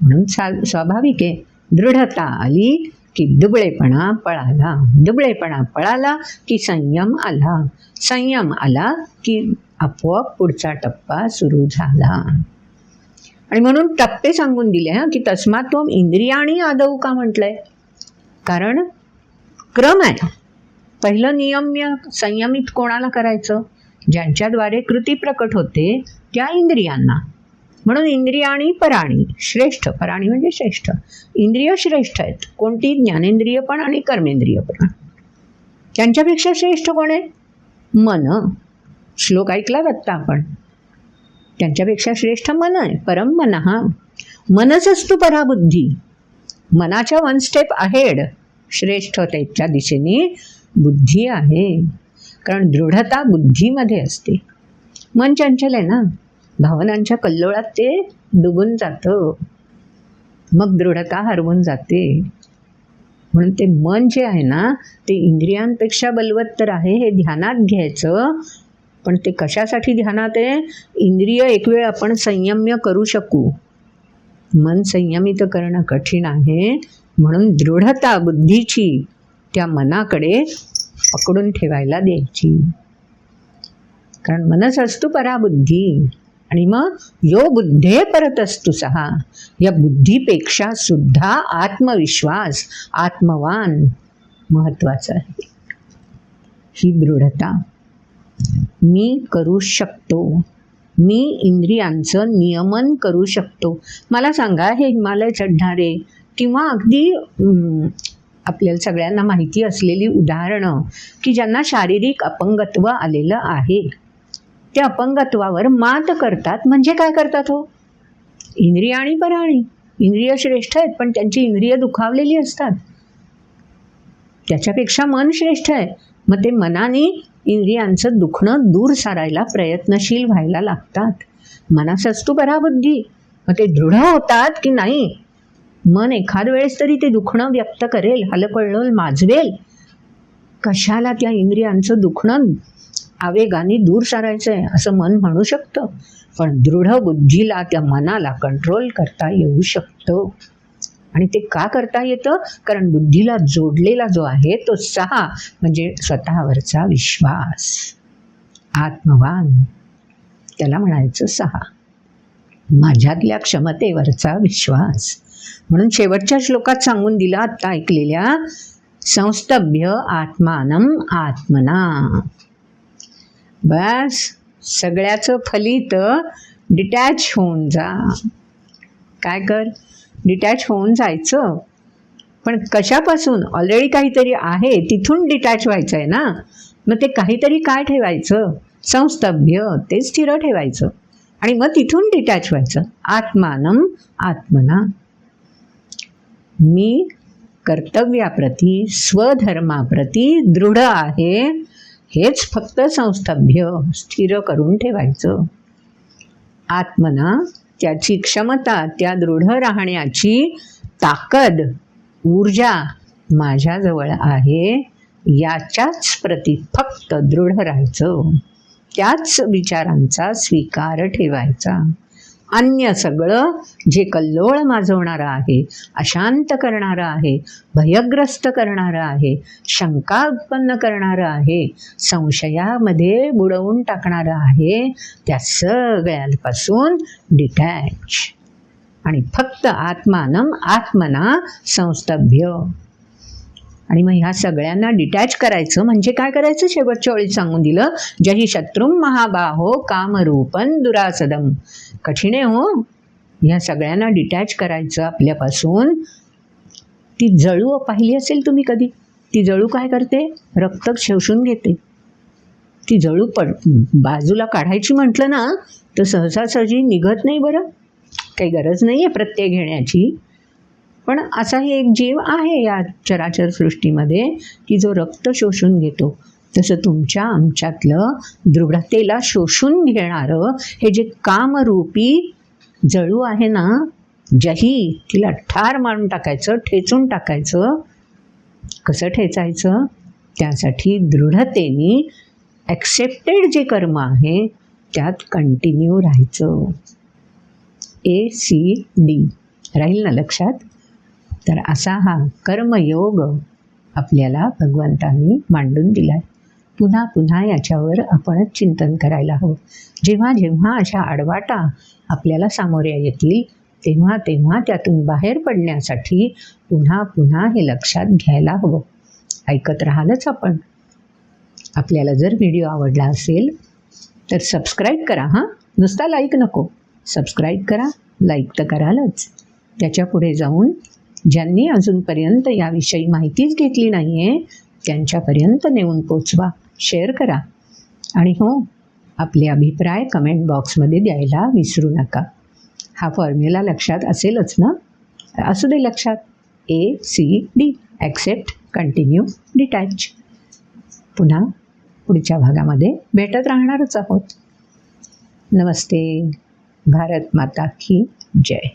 म्हणून स्वाभाविक आहे, दृढता आली की दुबळेपणा पळाला. दुबळेपणा पळाला की संयम आला. संयम आला की आपोआप पुढचा टप्पा सुरू झाला. आणि म्हणून टप्पे सांगून दिले की तस्मात् त्वम् इंद्रियाणी आदौ का म्हटलंय? कारण क्रम आहे. पहिलं नियम्य संयमित कोणाला करायचं? ज्यांच्याद्वारे कृती प्रकट होते त्या इंद्रियांना. म्हणून इंद्रियाणी पराणी, श्रेष्ठ. पराणी म्हणजे श्रेष्ठ. इंद्रिय श्रेष्ठ आहेत. कोणती? ज्ञानेंद्रिय पण आणि कर्मेंद्रिय पण. त्यांच्यापेक्षा श्रेष्ठ कोण आहे? मन. श्लोक ऐकला आत्ता आपण. त्यांच्यापेक्षा श्रेष्ठ मन आहे. परम मनः. मनसस्तु पराबुद्धी. मनाच्या वन स्टेप अहेड श्रेष्ठतेच्या दिशेने बुद्धी आहे. कारण दृढता बुद्धीमध्ये असते. मन चंचल आहे ना, भावनांच्या कल्लोळात ते डुबून जातं. मग दृढता हरवून जाते. म्हणून ते मन जे आहे ना, ते इंद्रियांपेक्षा बलवत्तर आहे. हे ध्यानात घ्यायचं. पण ते कशासाठी ध्यानात आहे? इंद्रिय एक वेळ आपण संयम्य करू शकू. मन संयमित करणं कठीण आहे. म्हणून दृढता बुद्धीची त्या मनाकडे पकडून ठेवायला द्यायची. कारण मनस असतो पराबुद्धी. आणि मग यो बुद्धे परत असतो सहा. या बुद्धीपेक्षा सुद्धा आत्मविश्वास, आत्मवान महत्त्वाचा आहे. ही दृढता. मी करू शकतो. मी इंद्रियांचं नियमन करू शकतो. मला सांगा, हे हिमालय चढणारे किंवा अगदी आपल्याला सगळ्यांना माहिती असलेली उदाहरणं की ज्यांना शारीरिक अपंगत्व आलेलं आहे, त्या अपंगत्वावर मात करतात. म्हणजे काय करतात हो? इंद्रिय आणि पराणी. इंद्रिय श्रेष्ठ आहेत पण त्यांची इंद्रिय दुखावलेली असतात. त्याच्यापेक्षा मन श्रेष्ठ आहे. मग ते मनाने इंद्रियांचं दुखणं दूर सारायला प्रयत्नशील व्हायला लागतात. मनासस्तु पराबुद्धी. मग ते दृढ होतात की नाही, मन एखाद वेळेस तरी ते दुखणं व्यक्त करेल, हलकल्लोल माजवेल. कशाला त्या इंद्रियांचं दुखणं आवेगाने दूर सारायचं आहे असं मन म्हणू शकतं. पण दृढ बुद्धीला, त्या मनाला कंट्रोल करता येऊ शकतं. आणि ते का करता येतं? कारण बुद्धीला जोडलेला जो आहे तो सहा म्हणजे स्वतःवरचा विश्वास. आत्मवान त्याला म्हणायचं सहा. माझ्यातल्या क्षमतेवरचा विश्वास. म्हणून शेवटच्या श्लोकात सांगून दिला आत्ता ऐकलेल्या, संस्तभ्य आत्मानं आत्मना. बस सगळ्याचं फलित डिटॅच होऊन जा. काय कर? डिटॅच होऊन जायचं. पण कशापासून? ऑलरेडी काहीतरी आहे तिथून डिटॅच व्हायचं आहे ना. मग ते काहीतरी काय ठेवायचं? संस्तभ्य, ते स्थिर ठेवायचं. आणि मग तिथून डिटॅच व्हायचं. आत्मानं आत्मना. मी कर्तव्याप्रती, स्वधर्माप्रती दृढ आहे. हेच फक्त संस्तभ्य, स्थिर करून ठेवायचं. आत्मना त्याची क्षमता, त्या दृढ राहण्याची ताकद, ऊर्जा माझ्याजवळ आहे. याच्याच प्रती फक्त दृढ राहायचं, त्याच विचारांचा स्वीकार ठेवायचा. अन्य सगळं जे कल्लोळ माजवणारं आहे, अशांत करणारं आहे, भयग्रस्त करणारं आहे, शंका उत्पन्न करणारं आहे, संशयामध्ये बुडवून टाकणारं आहे, त्या सगळ्यांपासून डिटॅच आणि फक्त आत्मानं आत्मना संस्तभ्य. आणि मग ह्या सगळ्यांना डिटॅच करायचं म्हणजे काय करायचं? शेवटच्या वेळी सांगून दिलं, जही शत्रुम महाबाहो कामरूपन दुरासदम. कठीण आहे हो ह्या सगळ्यांना डिटॅच करायचं आपल्यापासून. ती जळू पाहिली असेल तुम्ही कधी? ती जळू काय करते? रक्त शोषून घेते. ती जळू बाजूला काढायची म्हटलं ना तर सहजासहजी निघत नाही. बरं, काही गरज नाही आहे प्रत्यय घेण्याची, पण असाही एक जीव आहे या चराचर सृष्टीमध्ये की जो रक्त शोषून घेतो. तसं तुमच्या आमच्यातलं दृढतेला शोषून घेणारं हे जे कामरूपी जळू आहे ना, जही, तिला ठार मारून टाकायचं, ठेचून टाकायचं. कसं ठेचायचं? त्यासाठी दृढतेने ॲक्सेप्टेड जे कर्म आहे त्यात कंटिन्यू राहायचं. ACD राहील ना लक्षात? तर असा हा कर्मयोग आपल्याला भगवंतांनी मांडून दिला आहे. पुन्हा पुन्हा याच्यावर आपणच चिंतन करायला हवं. जेव्हा जेव्हा अशा आडवाटा आपल्याला सामोऱ्या येतील तेव्हा तेव्हा त्यातून बाहेर पडण्यासाठी पुन्हा पुन्हा हे लक्षात घ्यायला हवं. ऐकत राहालच आपण. आपल्याला जर व्हिडिओ आवडला असेल तर सबस्क्राईब करा. हां, नुसता लाईक नको, सबस्क्राईब करा. लाईक तर करालच, त्याच्या पुढे जाऊन ज्यांनी अजूनपर्यंत याविषयी माहितीच घेतली नाही आहे त्यांच्यापर्यंत नेऊन पोचवा, शेअर करा. आणि हो, आपले अभिप्राय कमेंट बॉक्समध्ये द्यायला विसरू नका. हा फॉर्म्युला लक्षात असेलच ना? असू दे लक्षात. ACD accept, continue, detach. पुन्हा पुढच्या भागामध्ये भेटत राहणारच आहोत. नमस्ते. भारत माता की जय.